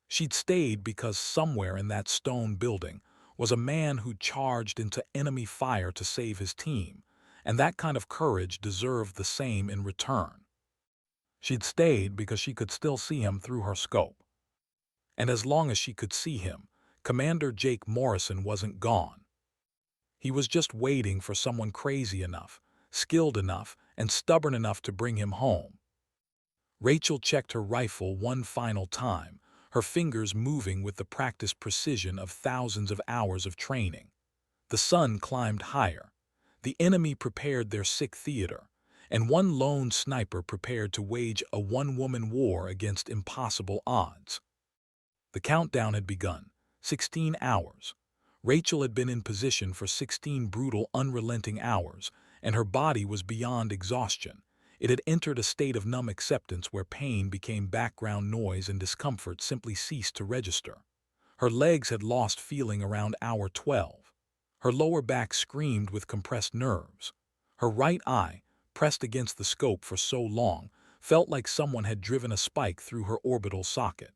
She'd stayed because somewhere in that stone building was a man who charged into enemy fire to save his team, and that kind of courage deserved the same in return. She'd stayed because she could still see him through her scope. And as long as she could see him, Commander Jake Morrison wasn't gone. He was just waiting for someone crazy enough, skilled enough, and stubborn enough to bring him home. Rachel checked her rifle one final time, her fingers moving with the practiced precision of thousands of hours of training. The sun climbed higher. The enemy prepared their sick theater, and one lone sniper prepared to wage a one-woman war against impossible odds. The countdown had begun. 16 hours. Rachel had been in position for 16 brutal, unrelenting hours, and her body was beyond exhaustion. It had entered a state of numb acceptance where pain became background noise and discomfort simply ceased to register. Her legs had lost feeling around hour 12. Her lower back screamed with compressed nerves. Her right eye, pressed against the scope for so long, felt like someone had driven a spike through her orbital socket.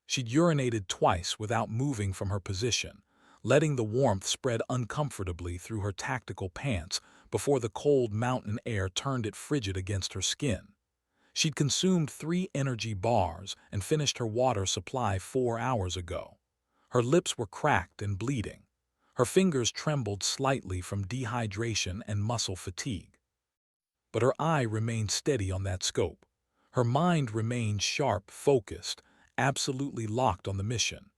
She'd urinated twice without moving from her position, letting the warmth spread uncomfortably through her tactical pants before the cold mountain air turned it frigid against her skin. She'd consumed 3 energy bars and finished her water supply 4 hours ago. Her lips were cracked and bleeding. Her fingers trembled slightly from dehydration and muscle fatigue. But her eye remained steady on that scope. Her mind remained sharp, focused, absolutely locked on the mission.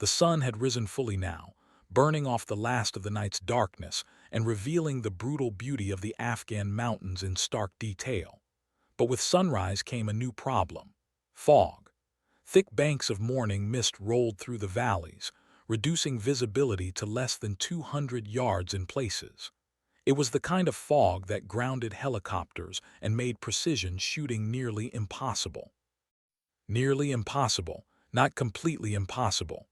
The sun had risen fully now, burning off the last of the night's darkness and revealing the brutal beauty of the Afghan mountains in stark detail. But with sunrise came a new problem: fog. Thick banks of morning mist rolled through the valleys, reducing visibility to less than 200 yards in places. It was the kind of fog that grounded helicopters and made precision shooting nearly impossible. Nearly impossible, not completely impossible.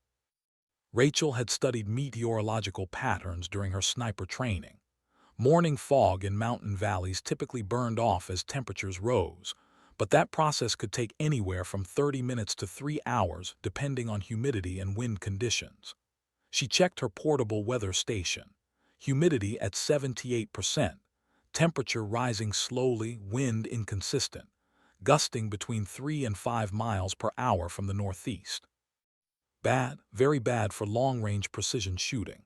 Rachel had studied meteorological patterns during her sniper training. Morning fog in mountain valleys typically burned off as temperatures rose, but that process could take anywhere from 30 minutes to 3 hours depending on humidity and wind conditions. She checked her portable weather station. Humidity at 78%, temperature rising slowly, wind inconsistent, gusting between 3 and 5 miles per hour from the northeast. Bad, very bad for long-range precision shooting.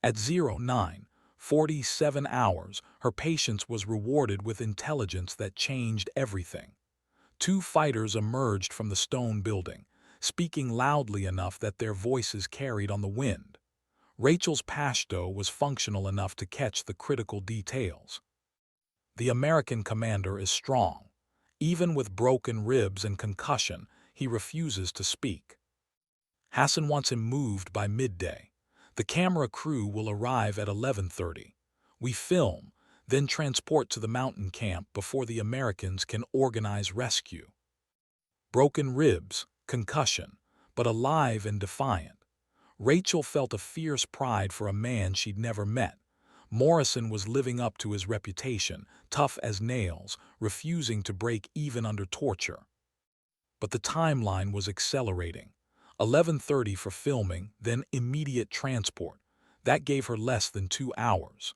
At 09:47 hours, her patience was rewarded with intelligence that changed everything. 2 fighters emerged from the stone building, speaking loudly enough that their voices carried on the wind. Rachel's Pashto was functional enough to catch the critical details. The American commander is strong. Even with broken ribs and concussion, he refuses to speak. Hassan wants him moved by midday. The camera crew will arrive at 11:30. We film, then transport to the mountain camp before the Americans can organize rescue. Broken ribs, concussion, but alive and defiant. Rachel felt a fierce pride for a man she'd never met. Morrison was living up to his reputation, tough as nails, refusing to break even under torture. But the timeline was accelerating. 11:30 for filming, then immediate transport. That gave her less than 2 hours.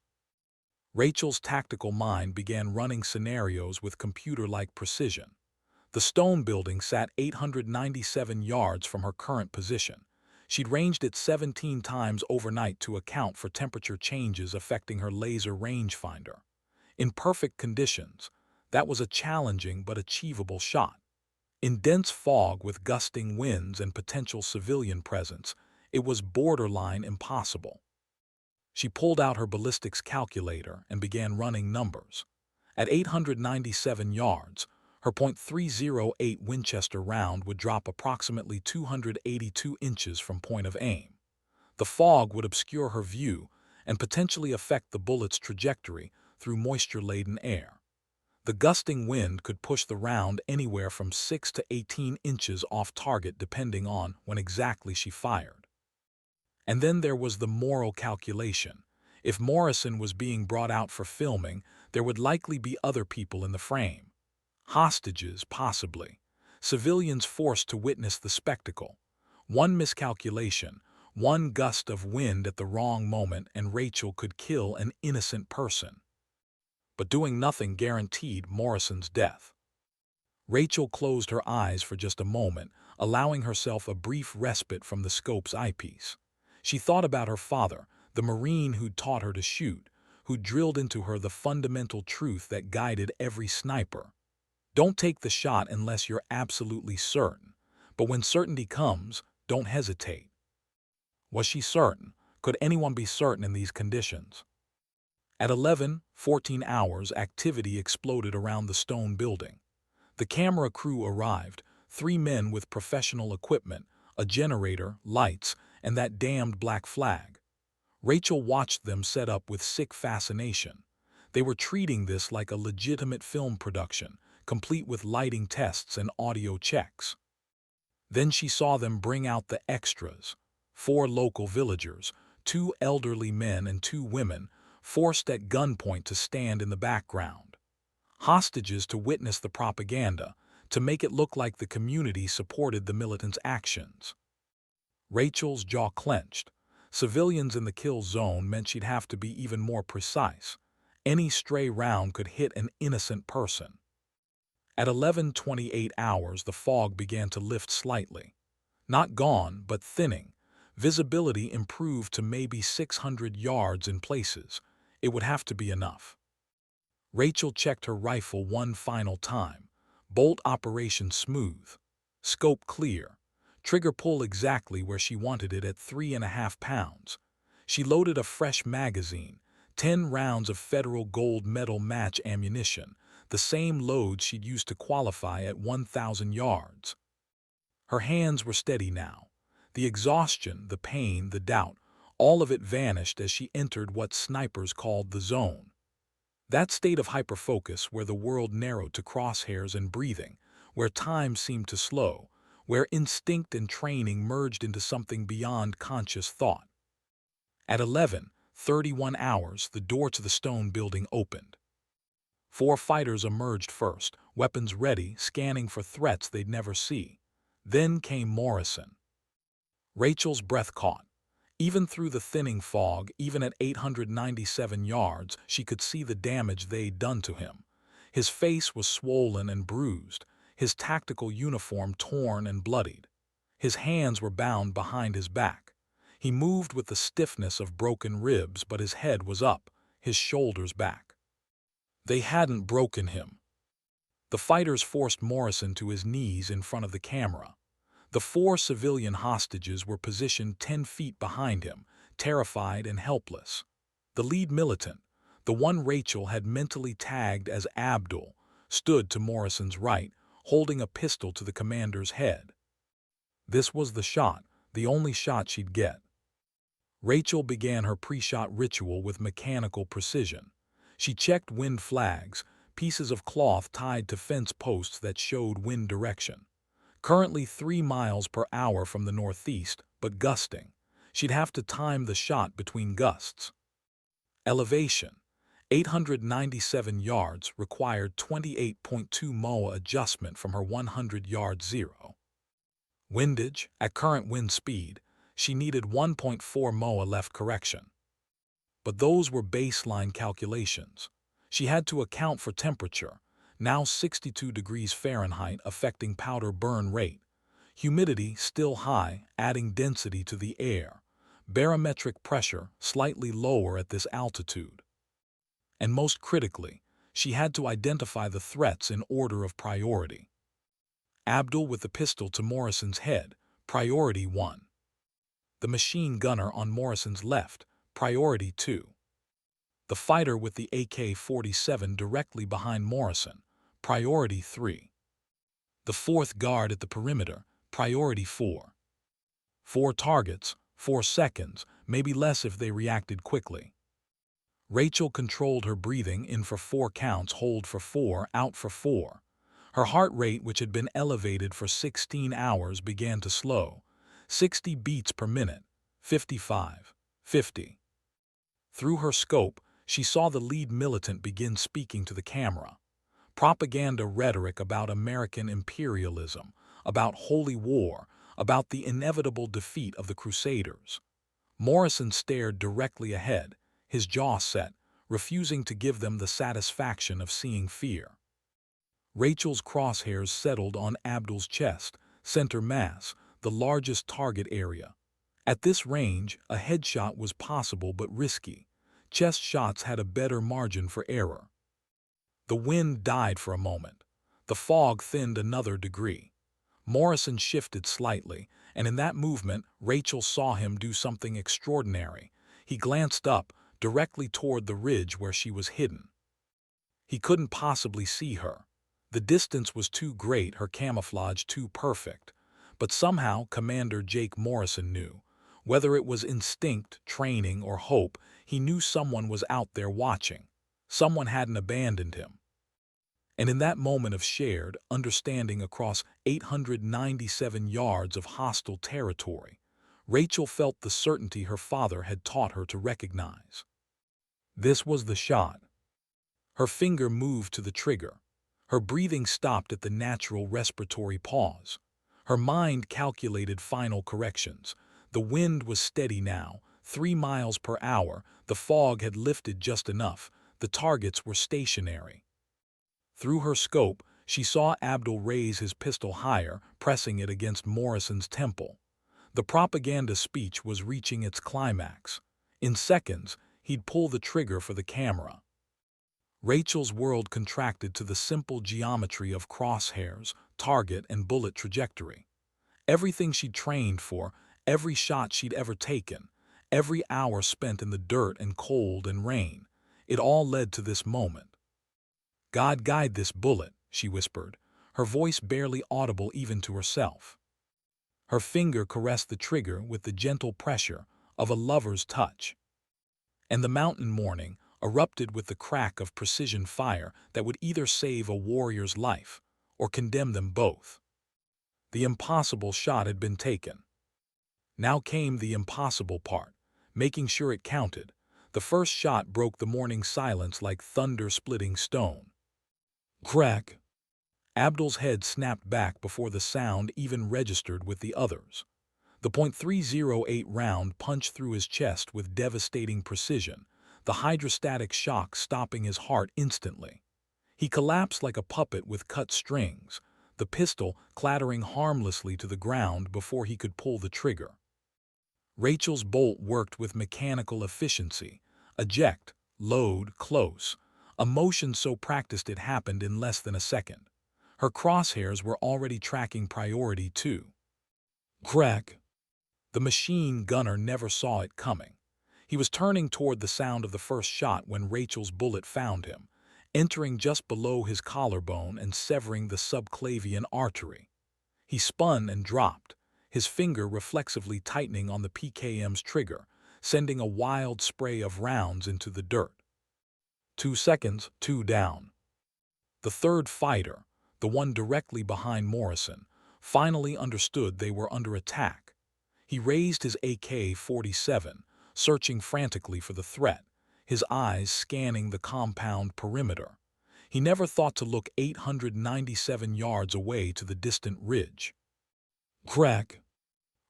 Rachel's tactical mind began running scenarios with computer-like precision. The stone building sat 897 yards from her current position. She'd ranged it 17 times overnight to account for temperature changes affecting her laser rangefinder. In perfect conditions, that was a challenging but achievable shot. In dense fog with gusting winds and potential civilian presence, it was borderline impossible. She pulled out her ballistics calculator and began running numbers. At 897 yards, her .308 Winchester round would drop approximately 282 inches from point of aim. The fog would obscure her view and potentially affect the bullet's trajectory through moisture-laden air. The gusting wind could push the round anywhere from 6 to 18 inches off target depending on when exactly she fired. And then there was the moral calculation. If Morrison was being brought out for filming, there would likely be other people in the frame. Hostages, possibly. civilians forced to witness the spectacle. One miscalculation, one gust of wind at the wrong moment, and Rachel could kill an innocent person. But doing nothing guaranteed Morrison's death. Rachel closed her eyes for just a moment, allowing herself a brief respite from the scope's eyepiece. She thought about her father, the Marine who'd taught her to shoot, who drilled into her the fundamental truth that guided every sniper. Don't take the shot unless you're absolutely certain. But when certainty comes, don't hesitate. Was she certain? Could anyone be certain in these conditions? At 11:14 hours, activity exploded around the stone building. The camera crew arrived, 3 men with professional equipment, a generator, lights, and that damned black flag. Rachel watched them set up with sick fascination. They were treating this like a legitimate film production, complete with lighting tests and audio checks. Then she saw them bring out the extras, 4 local villagers, 2 elderly men and 2 women, forced at gunpoint to stand in the background. Hostages to witness the propaganda, to make it look like the community supported the militants' actions. Rachel's jaw clenched. Civilians in the kill zone meant she'd have to be even more precise. Any stray round could hit an innocent person. At 11:28 hours, the fog began to lift slightly. Not gone, but thinning. Visibility improved to maybe 600 yards in places. It would have to be enough. Rachel checked her rifle one final time. Bolt operation smooth. Scope clear. Trigger pull exactly where she wanted it at 3.5 pounds. She loaded a fresh magazine, 10 rounds of Federal gold medal match ammunition, the same load she'd used to qualify at 1,000 yards. Her hands were steady now. The exhaustion, the pain, the doubt, all of it vanished as she entered what snipers called the zone. That state of hyperfocus where the world narrowed to crosshairs and breathing, where time seemed to slow, where instinct and training merged into something beyond conscious thought. At 11:31 hours, the door to the stone building opened. 4 fighters emerged first, weapons ready, scanning for threats they'd never see. Then came Morrison. Rachel's breath caught. Even through the thinning fog, even at 897 yards, she could see the damage they'd done to him. His face was swollen and bruised, his tactical uniform torn and bloodied. His hands were bound behind his back. He moved with the stiffness of broken ribs, but his head was up, his shoulders back. They hadn't broken him. The fighters forced Morrison to his knees in front of the camera. The 4 civilian hostages were positioned 10 feet behind him, terrified and helpless. The lead militant, the one Rachel had mentally tagged as Abdul, stood to Morrison's right, holding a pistol to the commander's head. This was the shot, the only shot she'd get. Rachel began her pre-shot ritual with mechanical precision. She checked wind flags, pieces of cloth tied to fence posts that showed wind direction. Currently 3 miles per hour from the northeast, but gusting. She'd have to time the shot between gusts. Elevation. 897 yards required 28.2 MOA adjustment from her 100-yard zero. Windage. At current wind speed, she needed 1.4 MOA left correction. But those were baseline calculations. She had to account for temperature, now 62 degrees Fahrenheit, affecting powder burn rate. Humidity still high, adding density to the air. Barometric pressure slightly lower at this altitude. And most critically, she had to identify the threats in order of priority. Abdul with the pistol to Morrison's head, priority 1. The machine gunner on Morrison's left, priority 2. The fighter with the AK-47 directly behind Morrison, priority 3. The 4th guard at the perimeter, priority 4. 4 targets, 4 seconds, maybe less if they reacted quickly. Rachel controlled her breathing, in for 4 counts, hold for 4, out for 4. Her heart rate, which had been elevated for 16 hours, began to slow. 60 beats per minute, 55, 50. Through her scope, she saw the lead militant begin speaking to the camera. propaganda rhetoric about American imperialism, about holy war, about the inevitable defeat of the Crusaders. Morrison stared directly ahead, his jaw set, refusing to give them the satisfaction of seeing fear. Rachel's crosshairs settled on Abdul's chest, center mass, the largest target area. At this range, a headshot was possible but risky. Chest shots had a better margin for error. The wind died for a moment. The fog thinned another degree. Morrison shifted slightly, and in that movement, Rachel saw him do something extraordinary. He glanced up, directly toward the ridge where she was hidden. He couldn't possibly see her. The distance was too great, her camouflage too perfect. But somehow Commander Jake Morrison knew. Whether it was instinct, training, or hope, he knew someone was out there watching. Someone hadn't abandoned him. And in that moment of shared understanding across 897 yards of hostile territory, Rachel felt the certainty her father had taught her to recognize. This was the shot. Her finger moved to the trigger. Her breathing stopped at the natural respiratory pause. Her mind calculated final corrections. The wind was steady now, 3 miles per hour. The fog had lifted just enough. The targets were stationary. Through her scope, she saw Abdul raise his pistol higher, pressing it against Morrison's temple. The propaganda speech was reaching its climax. In seconds, he'd pull the trigger for the camera. Rachel's world contracted to the simple geometry of crosshairs, target, and bullet trajectory. Everything she'd trained for, every shot she'd ever taken, every hour spent in the dirt and cold and rain, it all led to this moment. "God guide this bullet," she whispered, her voice barely audible even to herself. Her finger caressed the trigger with the gentle pressure of a lover's touch. And the mountain morning erupted with the crack of precision fire that would either save a warrior's life or condemn them both. The impossible shot had been taken. Now came the impossible part, making sure it counted. The first shot broke the morning silence like thunder splitting stone. Crack! Abdul's head snapped back before the sound even registered with the others. The .308 round punched through his chest with devastating precision, the hydrostatic shock stopping his heart instantly. He collapsed like a puppet with cut strings, the pistol clattering harmlessly to the ground before he could pull the trigger. Rachel's bolt worked with mechanical efficiency. Eject, load, close. A motion so practiced it happened in less than a second. Her crosshairs were already tracking priority two. Crack! The machine gunner never saw it coming. He was turning toward the sound of the first shot when Rachel's bullet found him, entering just below his collarbone and severing the subclavian artery. He spun and dropped, his finger reflexively tightening on the PKM's trigger, sending a wild spray of rounds into the dirt. 2 seconds, 2 down. The third fighter, the one directly behind Morrison, finally understood they were under attack. He raised his AK-47, searching frantically for the threat, his eyes scanning the compound perimeter. He never thought to look 897 yards away to the distant ridge. Crack!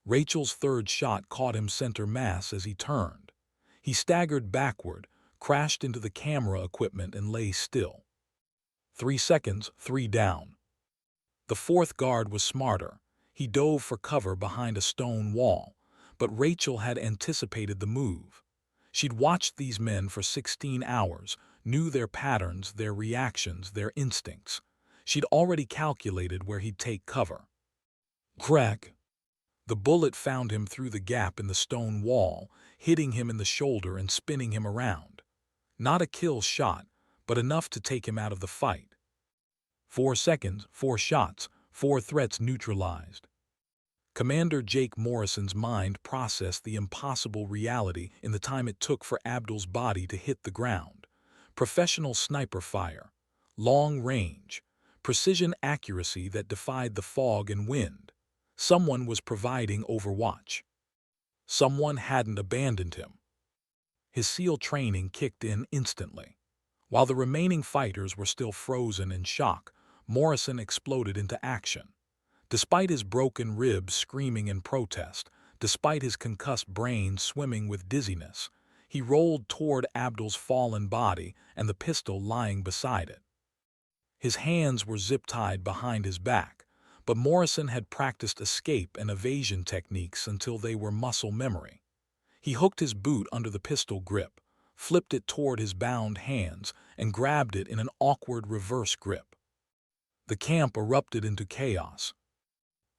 Rachel's third shot caught him center mass as he turned. He staggered backward, crashed into the camera equipment and lay still. 3 seconds, 3 down. The fourth guard was smarter. He dove for cover behind a stone wall, but Rachel had anticipated the move. She'd watched these men for 16 hours, knew their patterns, their reactions, their instincts. She'd already calculated where he'd take cover. Crack! The bullet found him through the gap in the stone wall, hitting him in the shoulder and spinning him around. Not a kill shot, but enough to take him out of the fight. 4 seconds, 4 shots, 4 threats neutralized. Commander Jake Morrison's mind processed the impossible reality in the time it took for Abdul's body to hit the ground. Professional sniper fire, long range, precision accuracy that defied the fog and wind. Someone was providing overwatch. Someone hadn't abandoned him. His SEAL training kicked in instantly. While the remaining fighters were still frozen in shock, Morrison exploded into action. Despite his broken ribs screaming in protest, despite his concussed brain swimming with dizziness, he rolled toward Abdul's fallen body and the pistol lying beside it. His hands were zip-tied behind his back, but Morrison had practiced escape and evasion techniques until they were muscle memory. He hooked his boot under the pistol grip, flipped it toward his bound hands, and grabbed it in an awkward reverse grip. The camp erupted into chaos.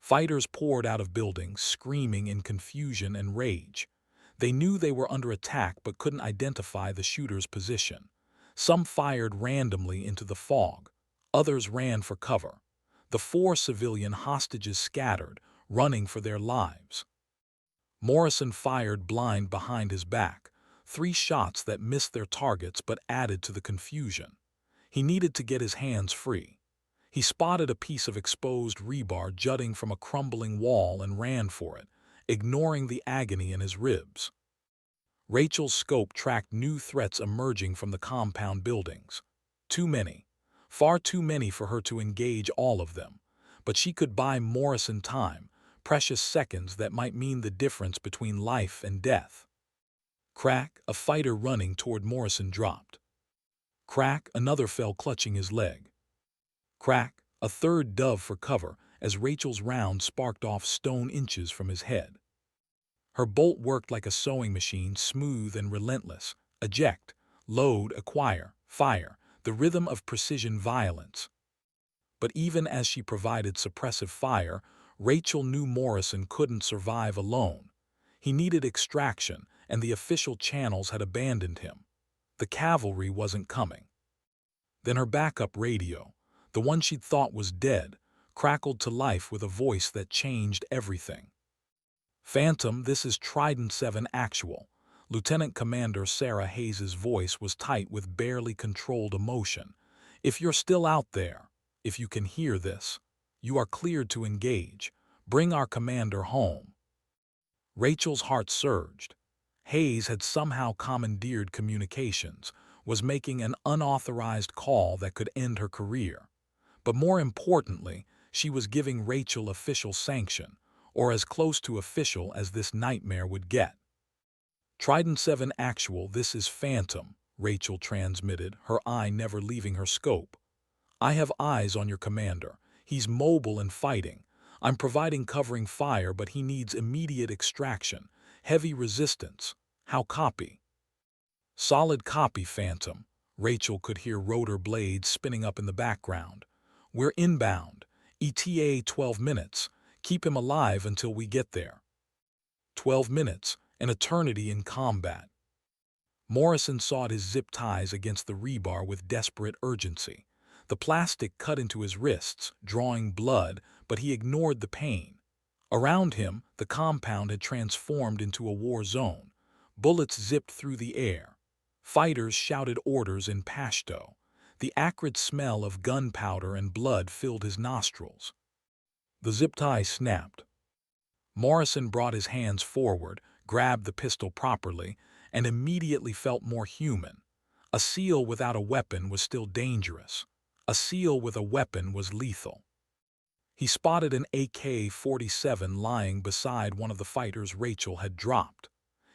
Fighters poured out of buildings, screaming in confusion and rage. They knew they were under attack but couldn't identify the shooter's position. Some fired randomly into the fog. Others ran for cover. The 4 civilian hostages scattered, running for their lives. Morrison fired blind behind his back, 3 shots that missed their targets but added to the confusion. He needed to get his hands free. He spotted a piece of exposed rebar jutting from a crumbling wall and ran for it, ignoring the agony in his ribs. Rachel's scope tracked new threats emerging from the compound buildings. Too many. Far too many for her to engage all of them. But she could buy Morrison time, precious seconds that might mean the difference between life and death. Crack, a fighter running toward Morrison dropped. Crack, another fell clutching his leg. Crack, a third dove for cover as Rachel's round sparked off stone inches from his head. Her bolt worked like a sewing machine, smooth and relentless. Eject, load, acquire, fire, the rhythm of precision violence. But even as she provided suppressive fire, Rachel knew Morrison couldn't survive alone. He needed extraction, and the official channels had abandoned him. The cavalry wasn't coming. Then her backup radio, the one she'd thought was dead, crackled to life with a voice that changed everything. "Phantom, this is Trident 7 Actual." Lieutenant Commander Sarah Hayes's voice was tight with barely controlled emotion. "If you're still out there, if you can hear this, you are cleared to engage. Bring our commander home." Rachel's heart surged. Hayes had somehow commandeered communications, was making an unauthorized call that could end her career. But more importantly, she was giving Rachel official sanction, or as close to official as this nightmare would get. "Trident 7 Actual, this is Phantom," Rachel transmitted, her eye never leaving her scope. "I have eyes on your commander. He's mobile and fighting. I'm providing covering fire, but he needs immediate extraction. Heavy resistance. How copy?" "Solid copy, Phantom." Rachel could hear rotor blades spinning up in the background. "We're inbound. ETA 12 minutes. Keep him alive until we get there." 12 minutes, an eternity in combat. Morrison sought his zip ties against the rebar with desperate urgency. The plastic cut into his wrists, drawing blood, but he ignored the pain. Around him, the compound had transformed into a war zone. Bullets zipped through the air. Fighters shouted orders in Pashto. The acrid smell of gunpowder and blood filled his nostrils. The zip tie snapped. Morrison brought his hands forward, grabbed the pistol properly, and immediately felt more human. A SEAL without a weapon was still dangerous. A SEAL with a weapon was lethal. He spotted an AK-47 lying beside one of the fighters Rachel had dropped.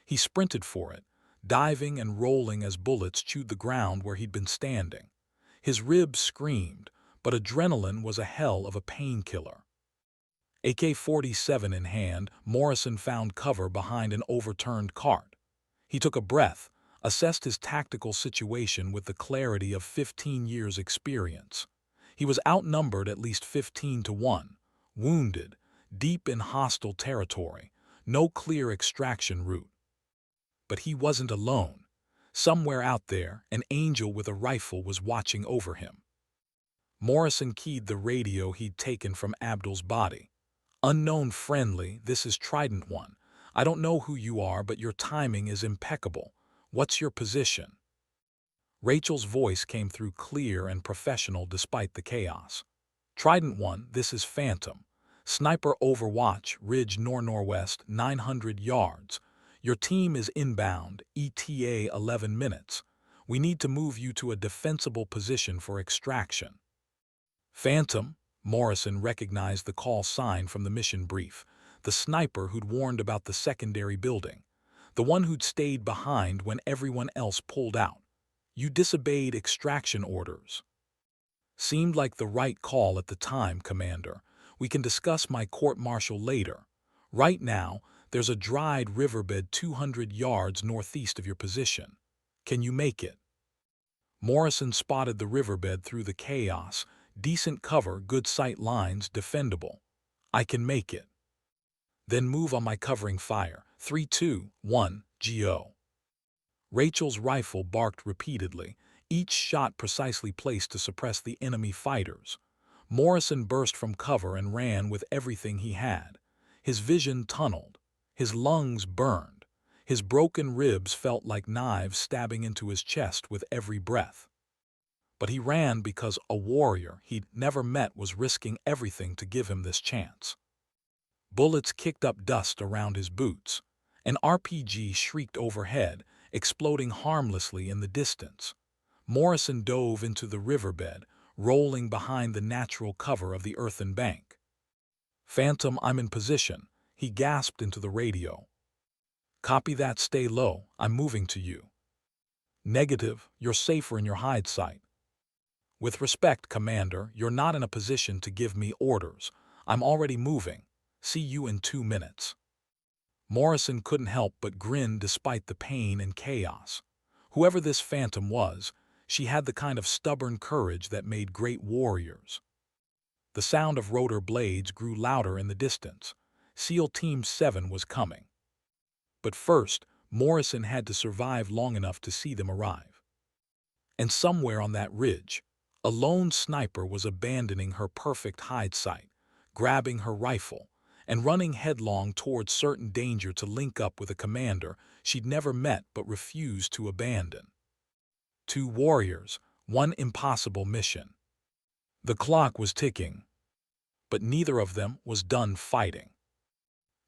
He sprinted for it, diving and rolling as bullets chewed the ground where he'd been standing. His ribs screamed, but adrenaline was a hell of a painkiller. AK-47 in hand, Morrison found cover behind an overturned cart. He took a breath, assessed his tactical situation with the clarity of 15 years' experience. He was outnumbered at least 15-1, wounded, deep in hostile territory, no clear extraction route. But he wasn't alone. Somewhere out there, an angel with a rifle was watching over him. Morrison keyed the radio he'd taken from Abdul's body. "Unknown friendly, this is Trident 1. I don't know who you are, but your timing is impeccable. What's your position?" Rachel's voice came through clear and professional despite the chaos. "Trident 1, this is Phantom. Sniper Overwatch, Ridge Northwest, 900 yards. Your team is inbound, ETA 11 minutes. We need to move you to a defensible position for extraction. Phantom, Morrison recognized the call sign from the mission brief, the sniper who'd warned about the secondary building, the one who'd stayed behind when everyone else pulled out. You disobeyed extraction orders. Seemed like the right call at the time, Commander. We can discuss my court-martial later. Right now, there's a dried riverbed 200 yards northeast of your position. Can you make it? Morrison spotted the riverbed through the chaos. Decent cover, good sight lines, defendable. I can make it. Then move on my covering fire. 3, 2, 1, go. Rachel's rifle barked repeatedly, each shot precisely placed to suppress the enemy fighters. Morrison burst from cover and ran with everything he had. His vision tunneled. His lungs burned. His broken ribs felt like knives stabbing into his chest with every breath. But he ran because a warrior he'd never met was risking everything to give him this chance. Bullets kicked up dust around his boots. An RPG shrieked overhead, exploding harmlessly in the distance. Morrison dove into the riverbed, rolling behind the natural cover of the earthen bank. Phantom, I'm in position, he gasped into the radio. Copy that, stay low, I'm moving to you. Negative, you're safer in your hide site. With respect, Commander, you're not in a position to give me orders. I'm already moving. See you in 2 minutes. Morrison couldn't help but grin despite the pain and chaos. Whoever this phantom was, she had the kind of stubborn courage that made great warriors. The sound of rotor blades grew louder in the distance. SEAL Team 7 was coming. But first, Morrison had to survive long enough to see them arrive. And somewhere on that ridge, a lone sniper was abandoning her perfect hide site, grabbing her rifle, and running headlong towards certain danger to link up with a commander she'd never met but refused to abandon. 2 warriors, 1 impossible mission. The clock was ticking, but neither of them was done fighting.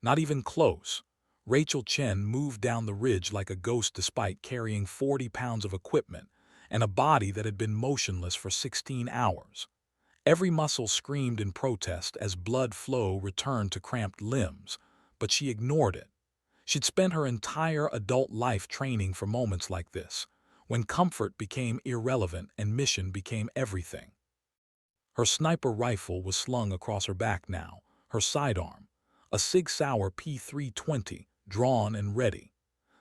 Not even close. Rachel Chen moved down the ridge like a ghost despite carrying 40 pounds of equipment and a body that had been motionless for 16 hours. Every muscle screamed in protest as blood flow returned to cramped limbs, but she ignored it. She'd spent her entire adult life training for moments like this, when comfort became irrelevant and mission became everything. Her sniper rifle was slung across her back now, her sidearm, a Sig Sauer P320, drawn and ready.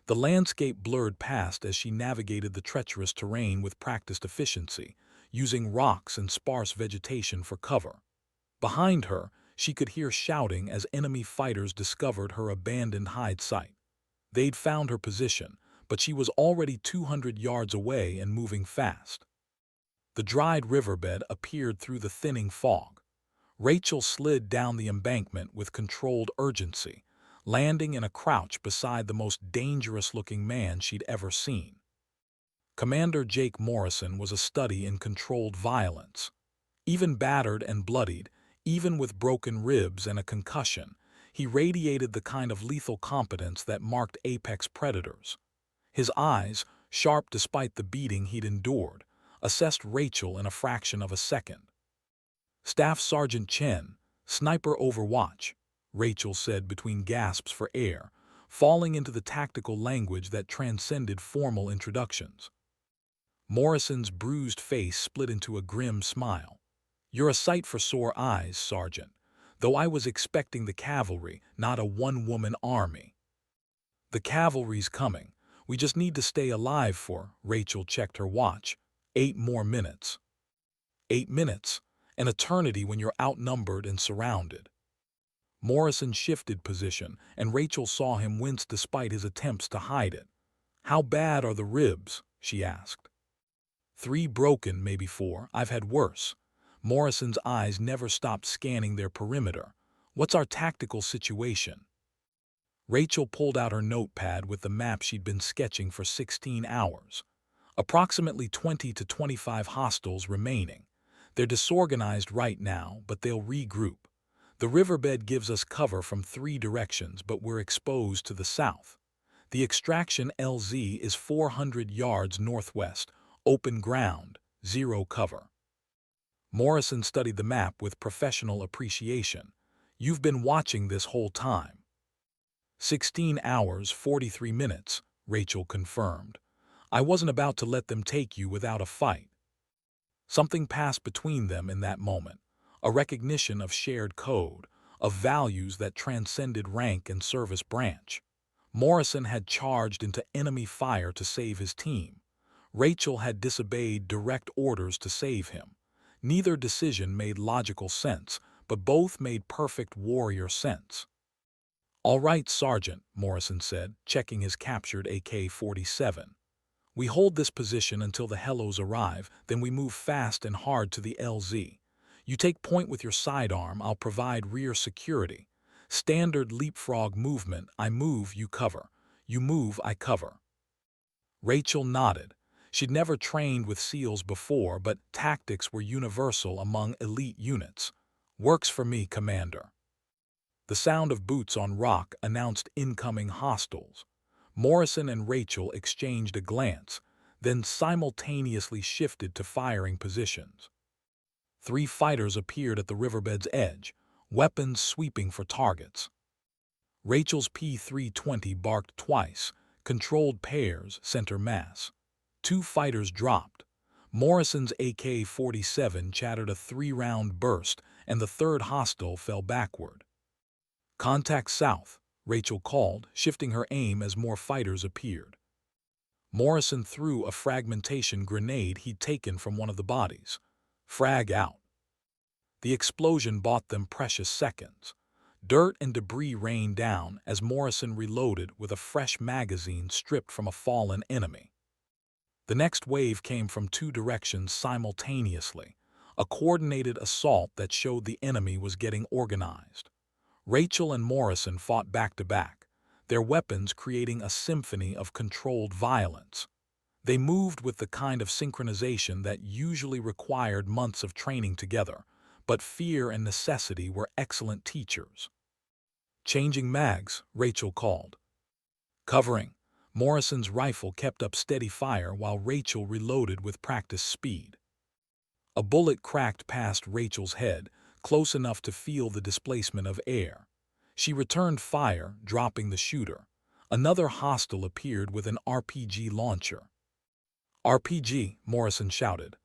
The landscape blurred past as she navigated the treacherous terrain with practiced efficiency, using rocks and sparse vegetation for cover. Behind her, she could hear shouting as enemy fighters discovered her abandoned hide site. They'd found her position, but she was already 200 yards away and moving fast. The dried riverbed appeared through the thinning fog. Rachel slid down the embankment with controlled urgency, landing in a crouch beside the most dangerous-looking man she'd ever seen. Commander Jake Morrison was a study in controlled violence. Even battered and bloodied, even with broken ribs and a concussion, he radiated the kind of lethal competence that marked apex predators. His eyes, sharp despite the beating he'd endured, assessed Rachel in a fraction of a second. Staff Sergeant Chen, sniper overwatch, Rachel said between gasps for air, falling into the tactical language that transcended formal introductions. Morrison's bruised face split into a grim smile. You're a sight for sore eyes, Sergeant, though I was expecting the cavalry, not a one-woman army. The cavalry's coming. We just need to stay alive for, Rachel checked her watch, 8 more minutes. 8 minutes, an eternity when you're outnumbered and surrounded. Morrison shifted position, and Rachel saw him wince despite his attempts to hide it. How bad are the ribs? She asked. 3 broken, maybe 4. I've had worse. Morrison's eyes never stopped scanning their perimeter. What's our tactical situation? Rachel pulled out her notepad with the map she'd been sketching for 16 hours. Approximately 20 to 25 hostiles remaining. They're disorganized right now, but they'll regroup. The riverbed gives us cover from 3 directions, but we're exposed to the south. The extraction LZ is 400 yards northwest, open ground, zero cover. Morrison studied the map with professional appreciation. You've been watching this whole time. 16 hours, 43 minutes, Rachel confirmed. I wasn't about to let them take you without a fight. Something passed between them in that moment, a recognition of shared code, of values that transcended rank and service branch. Morrison had charged into enemy fire to save his team. Rachel had disobeyed direct orders to save him. Neither decision made logical sense, but both made perfect warrior sense. All right, Sergeant, Morrison said, checking his captured AK-47. We hold this position until the Hellos arrive, then we move fast and hard to the LZ. You take point with your sidearm, I'll provide rear security. Standard leapfrog movement, I move, you cover. You move, I cover. Rachel nodded. She'd never trained with SEALs before, but tactics were universal among elite units. Works for me, Commander. The sound of boots on rock announced incoming hostiles. Morrison and Rachel exchanged a glance, then simultaneously shifted to firing positions. 3 fighters appeared at the riverbed's edge, weapons sweeping for targets. Rachel's P-320 barked twice, controlled pairs, center mass. 2 fighters dropped. Morrison's AK-47 chattered a 3-round burst, and the third hostile fell backward. Contact south, Rachel called, shifting her aim as more fighters appeared. Morrison threw a fragmentation grenade he'd taken from one of the bodies. Frag out. The explosion bought them precious seconds. Dirt and debris rained down as Morrison reloaded with a fresh magazine stripped from a fallen enemy. The next wave came from 2 directions simultaneously, a coordinated assault that showed the enemy was getting organized. Rachel and Morrison fought back-to-back, their weapons creating a symphony of controlled violence. They moved with the kind of synchronization that usually required months of training together, but fear and necessity were excellent teachers. Changing mags, Rachel called. Covering. Morrison's rifle kept up steady fire while Rachel reloaded with practiced speed. A bullet cracked past Rachel's head, close enough to feel the displacement of air. She returned fire, dropping the shooter. Another hostile appeared with an RPG launcher. RPG, Morrison shouted.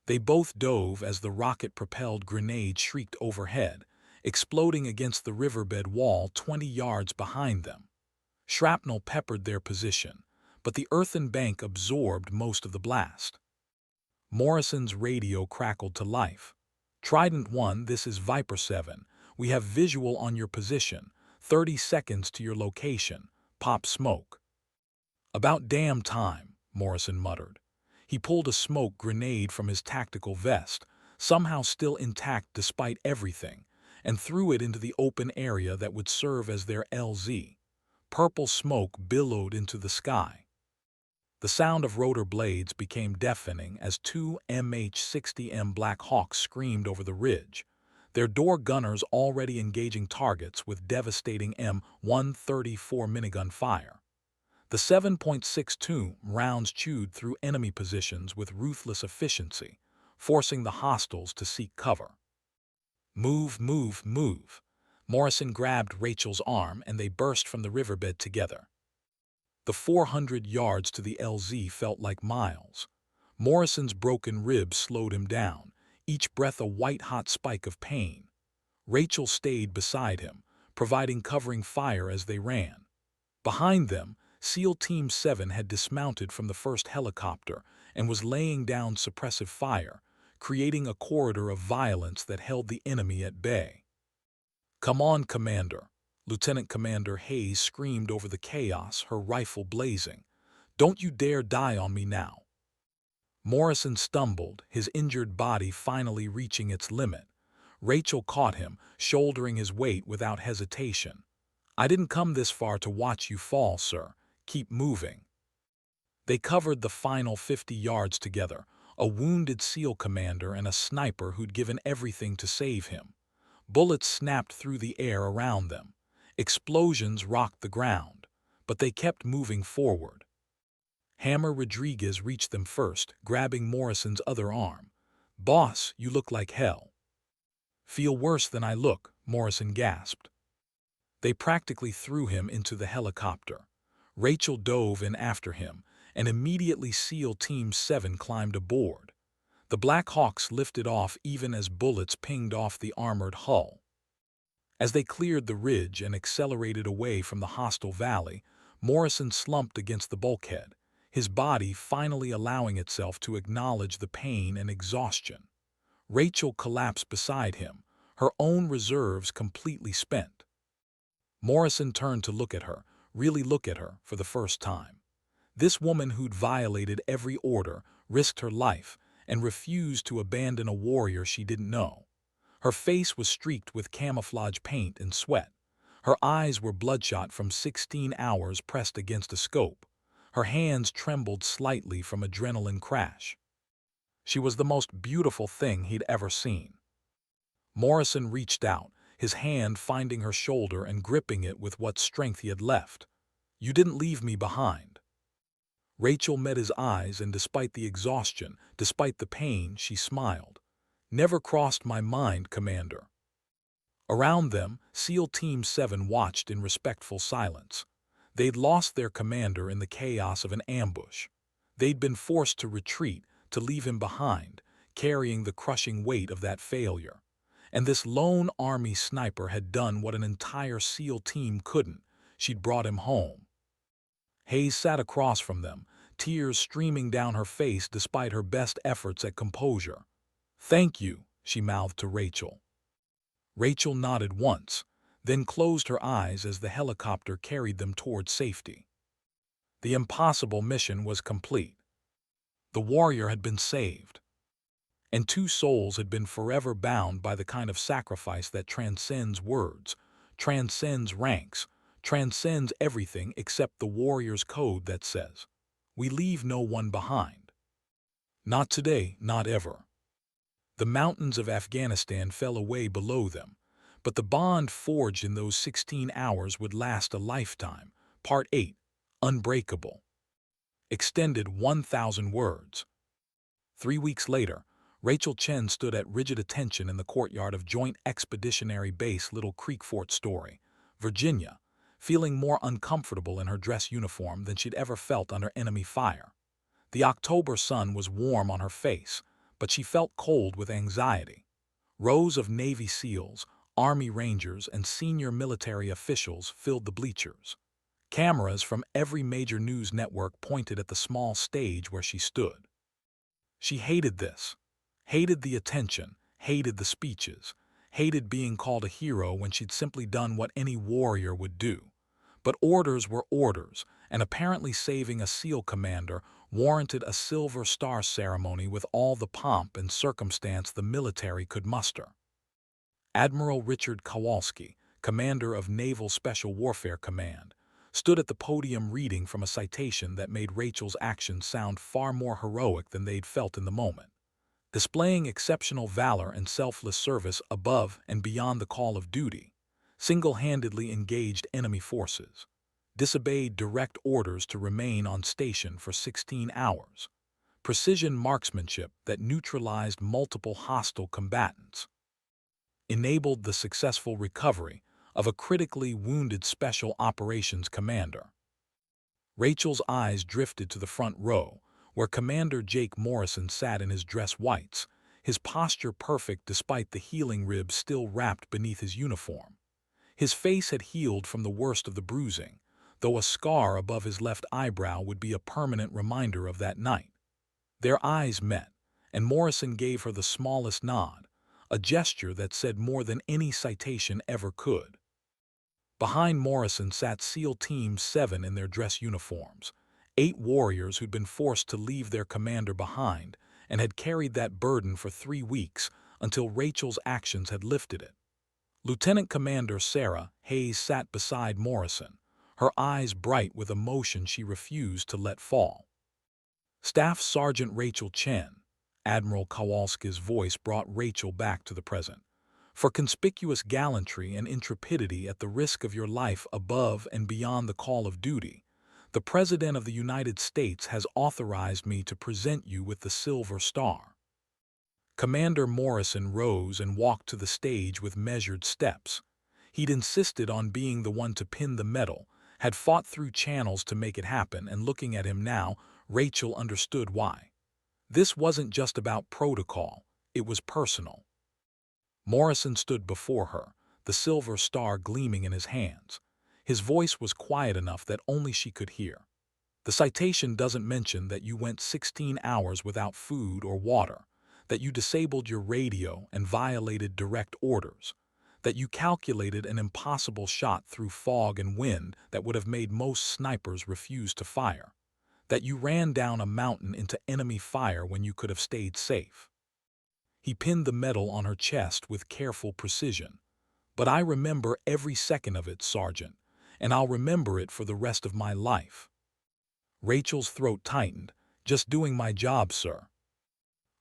They both dove as the rocket-propelled grenade shrieked overhead, exploding against the riverbed wall 20 yards behind them. Shrapnel peppered their position, but the earthen bank absorbed most of the blast. Morrison's radio crackled to life. Trident 1, this is Viper 7. We have visual on your position. 30 seconds to your location. Pop smoke. About damn time, Morrison muttered. He pulled a smoke grenade from his tactical vest, somehow still intact despite everything, and threw it into the open area that would serve as their LZ. Purple smoke billowed into the sky. The sound of rotor blades became deafening as 2 MH-60M Black Hawks screamed over the ridge, their door gunners already engaging targets with devastating M134 minigun fire. The 7.62 rounds chewed through enemy positions with ruthless efficiency, forcing the hostiles to seek cover. Move, move, move. Morrison grabbed Rachel's arm and they burst from the riverbed together. The 400 yards to the LZ felt like miles. Morrison's broken ribs slowed him down, each breath a white-hot spike of pain. Rachel stayed beside him, providing covering fire as they ran. Behind them, SEAL Team 7 had dismounted from the first helicopter and was laying down suppressive fire, creating a corridor of violence that held the enemy at bay. Come on, Commander, Lieutenant Commander Hayes screamed over the chaos, her rifle blazing. Don't you dare die on me now. Morrison stumbled, his injured body finally reaching its limit. Rachel caught him, shouldering his weight without hesitation. I didn't come this far to watch you fall, sir. Keep moving. They covered the final 50 yards together, a wounded SEAL commander and a sniper who'd given everything to save him. Bullets snapped through the air around them. Explosions rocked the ground. but they kept moving forward. Hammer Rodriguez reached them first, grabbing Morrison's other arm. "Boss, you look like hell." "Feel worse than I look," Morrison gasped. They practically threw him into the helicopter. Rachel dove in after him, and immediately SEAL Team 7 climbed aboard. The Black Hawks lifted off even as bullets pinged off the armored hull. As they cleared the ridge and accelerated away from the hostile valley, Morrison slumped against the bulkhead, his body finally allowing itself to acknowledge the pain and exhaustion. Rachel collapsed beside him, her own reserves completely spent. Morrison turned to look at her, really look at her, for the first time. This woman who'd violated every order, risked her life, and refused to abandon a warrior she didn't know. Her face was streaked with camouflage paint and sweat. Her eyes were bloodshot from 16 hours pressed against a scope. Her hands trembled slightly from adrenaline crash. She was the most beautiful thing he'd ever seen. Morrison reached out, his hand finding her shoulder and gripping it with what strength he had left. "You didn't leave me behind." Rachel met his eyes, and despite the exhaustion, despite the pain, she smiled. "Never crossed my mind, Commander." Around them, SEAL Team 7 watched in respectful silence. They'd lost their commander in the chaos of an ambush. They'd been forced to retreat, to leave him behind, carrying the crushing weight of that failure. And this lone army sniper had done what an entire SEAL team couldn't. She'd brought him home. Hayes sat across from them, tears streaming down her face despite her best efforts at composure. "Thank you," she mouthed to Rachel. Rachel nodded once, then closed her eyes as the helicopter carried them toward safety. The impossible mission was complete. The warrior had been saved, and two souls had been forever bound by the kind of sacrifice that transcends words, transcends ranks, transcends everything except the warrior's code that says, "We leave no one behind." Not today, not ever. The mountains of Afghanistan fell away below them, but the bond forged in those 16 hours would last a lifetime. Part 8. Unbreakable. Extended 1,000 words. 3 weeks later, Rachel Chen stood at rigid attention in the courtyard of Joint Expeditionary Base Little Creek Fort Story, Virginia, feeling more uncomfortable in her dress uniform than she'd ever felt under enemy fire. The October sun was warm on her face, but she felt cold with anxiety. Rows of Navy SEALs, Army Rangers, and senior military officials filled the bleachers. Cameras from every major news network pointed at the small stage where she stood. She hated this. Hated the attention, hated the speeches, hated being called a hero when she'd simply done what any warrior would do. But orders were orders, and apparently saving a SEAL commander warranted a Silver Star ceremony with all the pomp and circumstance the military could muster. Admiral Richard Kowalski, commander of Naval Special Warfare Command, stood at the podium reading from a citation that made Rachel's actions sound far more heroic than they'd felt in the moment. Displaying exceptional valor and selfless service above and beyond the call of duty, single-handedly engaged enemy forces, disobeyed direct orders to remain on station for 16 hours, precision marksmanship that neutralized multiple hostile combatants, enabled the successful recovery of a critically wounded Special Operations commander. Rachel's eyes drifted to the front row, where Commander Jake Morrison sat in his dress whites, his posture perfect despite the healing ribs still wrapped beneath his uniform. His face had healed from the worst of the bruising, though a scar above his left eyebrow would be a permanent reminder of that night. Their eyes met, and Morrison gave her the smallest nod, a gesture that said more than any citation ever could. Behind Morrison sat SEAL Team 7 in their dress uniforms, 8 warriors who'd been forced to leave their commander behind and had carried that burden for 3 weeks until Rachel's actions had lifted it. Lieutenant Commander Sarah Hayes sat beside Morrison, her eyes bright with emotion she refused to let fall. Staff Sergeant Rachel Chen, Admiral Kowalski's voice brought Rachel back to the present. For conspicuous gallantry and intrepidity at the risk of your life above and beyond the call of duty, the President of the United States has authorized me to present you with the Silver Star." Commander Morrison rose and walked to the stage with measured steps. He'd insisted on being the one to pin the medal, had fought through channels to make it happen, and looking at him now, Rachel understood why. This wasn't just about protocol, it was personal. Morrison stood before her, the silver star gleaming in his hands. His voice was quiet enough that only she could hear. "The citation doesn't mention that you went 16 hours without food or water, that you disabled your radio and violated direct orders, that you calculated an impossible shot through fog and wind that would have made most snipers refuse to fire, that you ran down a mountain into enemy fire when you could have stayed safe." He pinned the medal on her chest with careful precision. "But I remember every second of it, Sergeant, and I'll remember it for the rest of my life." Rachel's throat tightened. "Just doing my job, sir."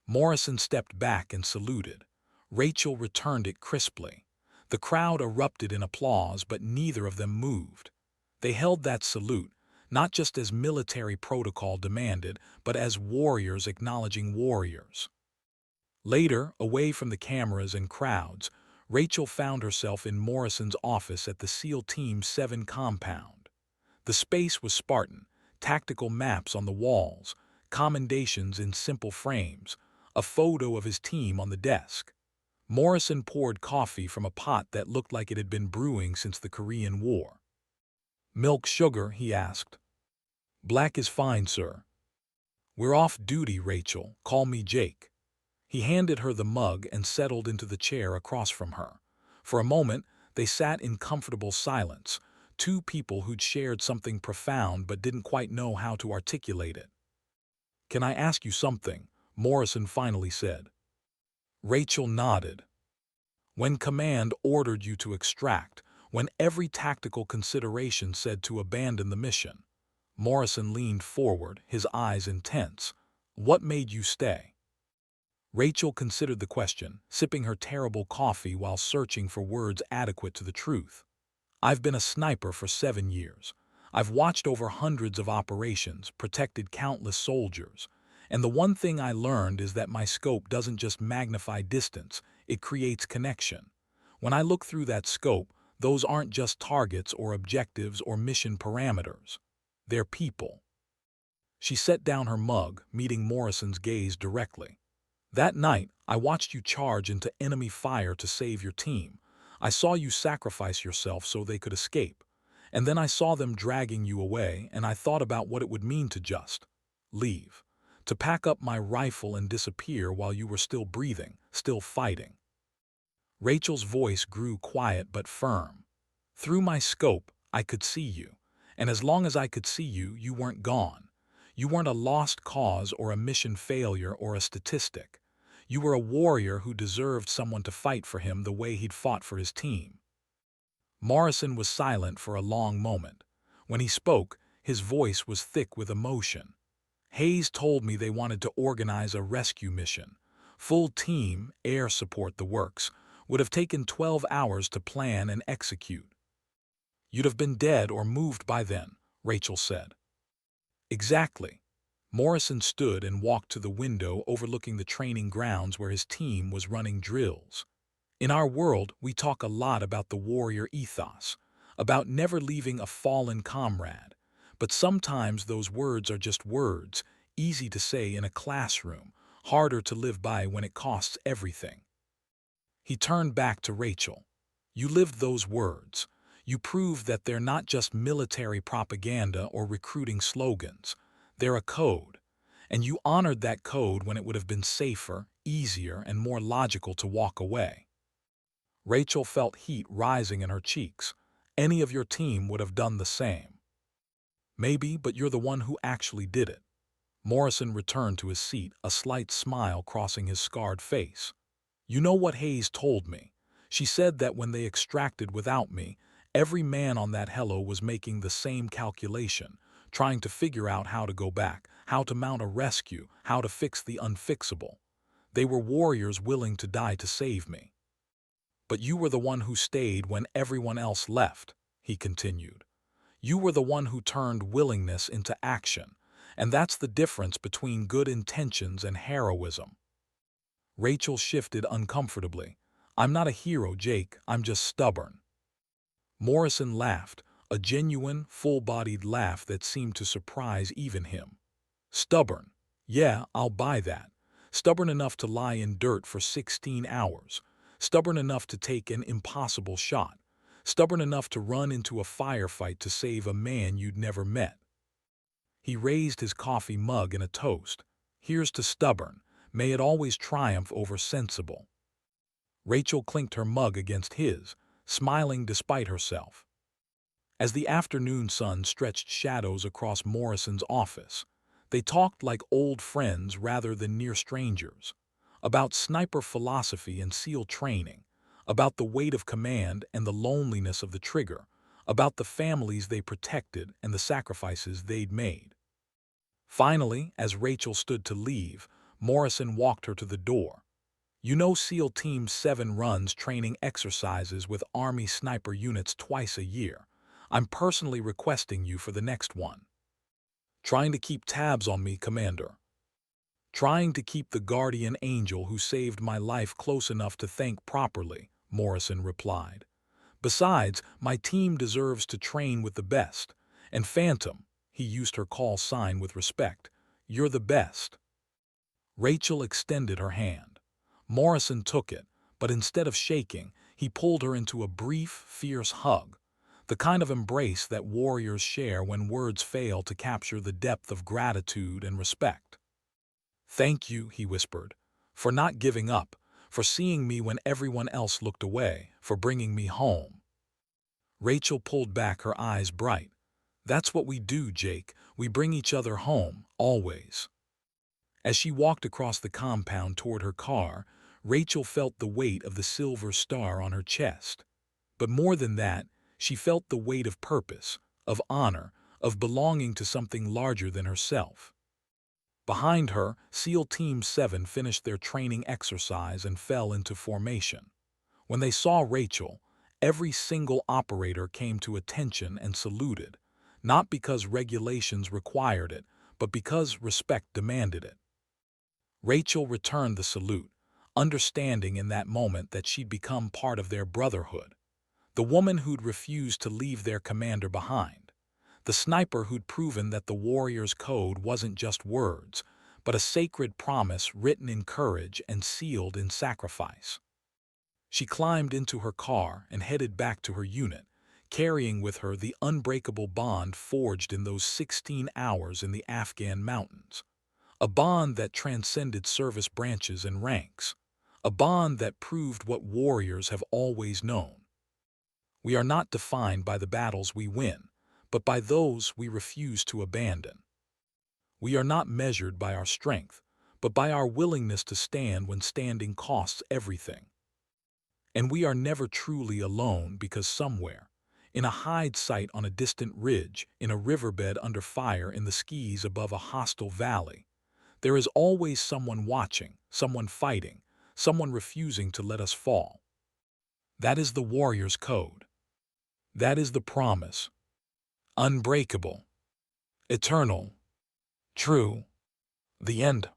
Morrison stepped back and saluted. Rachel returned it crisply. The crowd erupted in applause, but neither of them moved. They held that salute, not just as military protocol demanded, but as warriors acknowledging warriors. Later, away from the cameras and crowds, Rachel found herself in Morrison's office at the SEAL Team 7 compound. The space was Spartan, tactical maps on the walls, commendations in simple frames, a photo of his team on the desk. Morrison poured coffee from a pot that looked like it had been brewing since the Korean War. "Milk, sugar?" he asked. "Black is fine, sir." "We're off duty, Rachel. Call me Jake." He handed her the mug and settled into the chair across from her. For a moment, they sat in comfortable silence, two people who'd shared something profound but didn't quite know how to articulate it. "Can I ask you something?" Morrison finally said. Rachel nodded. "When command ordered you to extract, when every tactical consideration said to abandon the mission," Morrison leaned forward, his eyes intense, "what made you stay?" Rachel considered the question, sipping her terrible coffee while searching for words adequate to the truth. "I've been a sniper for 7 years. I've watched over hundreds of operations, protected countless soldiers, and the one thing I learned is that my scope doesn't just magnify distance, it creates connection. When I look through that scope, those aren't just targets or objectives or mission parameters. They're people." She set down her mug, meeting Morrison's gaze directly. "That night, I watched you charge into enemy fire to save your team. I saw you sacrifice yourself so they could escape. And then I saw them dragging you away, and I thought about what it would mean to just leave, to pack up my rifle and disappear while you were still breathing, still fighting." Rachel's voice grew quiet but firm. "Through my scope, I could see you. And as long as I could see you, you weren't gone. You weren't a lost cause or a mission failure or a statistic. You were a warrior who deserved someone to fight for him the way he'd fought for his team." Morrison was silent for a long moment. When he spoke, his voice was thick with emotion. "Hayes told me they wanted to organize a rescue mission. Full team, air support, the works. Would have taken 12 hours to plan and execute." "You'd have been dead or moved by then," Rachel said. "Exactly." Morrison stood and walked to the window overlooking the training grounds where his team was running drills. "In our world, we talk a lot about the warrior ethos, about never leaving a fallen comrade. But sometimes those words are just words, easy to say in a classroom, harder to live by when it costs everything." He turned back to Rachel. "You lived those words. You proved that they're not just military propaganda or recruiting slogans. They're a code. And you honored that code when it would have been safer, easier, and more logical to walk away." Rachel felt heat rising in her cheeks. "Any of your team would have done the same." "Maybe, but you're the one who actually did it." Morrison returned to his seat, a slight smile crossing his scarred face. "You know what Hayes told me? She said that when they extracted without me, every man on that helo was making the same calculation, trying to figure out how to go back, how to mount a rescue, how to fix the unfixable. They were warriors willing to die to save me." But you were the one who stayed when everyone else left, he continued. You were the one who turned willingness into action, and that's the difference between good intentions and heroism. Rachel shifted uncomfortably. I'm not a hero, Jake, I'm just stubborn. Morrison laughed, a genuine, full-bodied laugh that seemed to surprise even him. Stubborn. Yeah, I'll buy that. Stubborn enough to lie in dirt for 16 hours. Stubborn enough to take an impossible shot. Stubborn enough to run into a firefight to save a man you'd never met. He raised his coffee mug in a toast. Here's to stubborn. May it always triumph over sensible. Rachel clinked her mug against his, smiling despite herself. As the afternoon sun stretched shadows across Morrison's office, they talked like old friends rather than near strangers, about sniper philosophy and SEAL training, about the weight of command and the loneliness of the trigger, about the families they protected and the sacrifices they'd made. Finally, as Rachel stood to leave, Morrison walked her to the door. You know SEAL Team 7 runs training exercises with Army sniper units twice a year. I'm personally requesting you for the next one. Trying to keep tabs on me, Commander. Trying to keep the guardian angel who saved my life close enough to thank properly, Morrison replied. Besides, my team deserves to train with the best. And Phantom, he used her call sign with respect, you're the best. Rachel extended her hand. Morrison took it, but instead of shaking, he pulled her into a brief, fierce hug, the kind of embrace that warriors share when words fail to capture the depth of gratitude and respect. Thank you, he whispered, for not giving up, for seeing me when everyone else looked away, for bringing me home. Rachel pulled back, her eyes bright. That's what we do, Jake. We bring each other home, always. As she walked across the compound toward her car, Rachel felt the weight of the silver star on her chest. But more than that, she felt the weight of purpose, of honor, of belonging to something larger than herself. Behind her, SEAL Team 7 finished their training exercise and fell into formation. When they saw Rachel, every single operator came to attention and saluted, not because regulations required it, but because respect demanded it. Rachel returned the salute, understanding in that moment that she'd become part of their brotherhood. The woman who'd refused to leave their commander behind. The sniper who'd proven that the warrior's code wasn't just words, but a sacred promise written in courage and sealed in sacrifice. She climbed into her car and headed back to her unit, carrying with her the unbreakable bond forged in those 16 hours in the Afghan mountains. A bond that transcended service branches and ranks. A bond that proved what warriors have always known. We are not defined by the battles we win, but by those we refuse to abandon. We are not measured by our strength, but by our willingness to stand when standing costs everything. And we are never truly alone because somewhere, in a hide site on a distant ridge, in a riverbed under fire in the skis above a hostile valley, there is always someone watching, someone fighting, someone refusing to let us fall. That is the warrior's code. That is the promise. Unbreakable. Eternal. True. The end.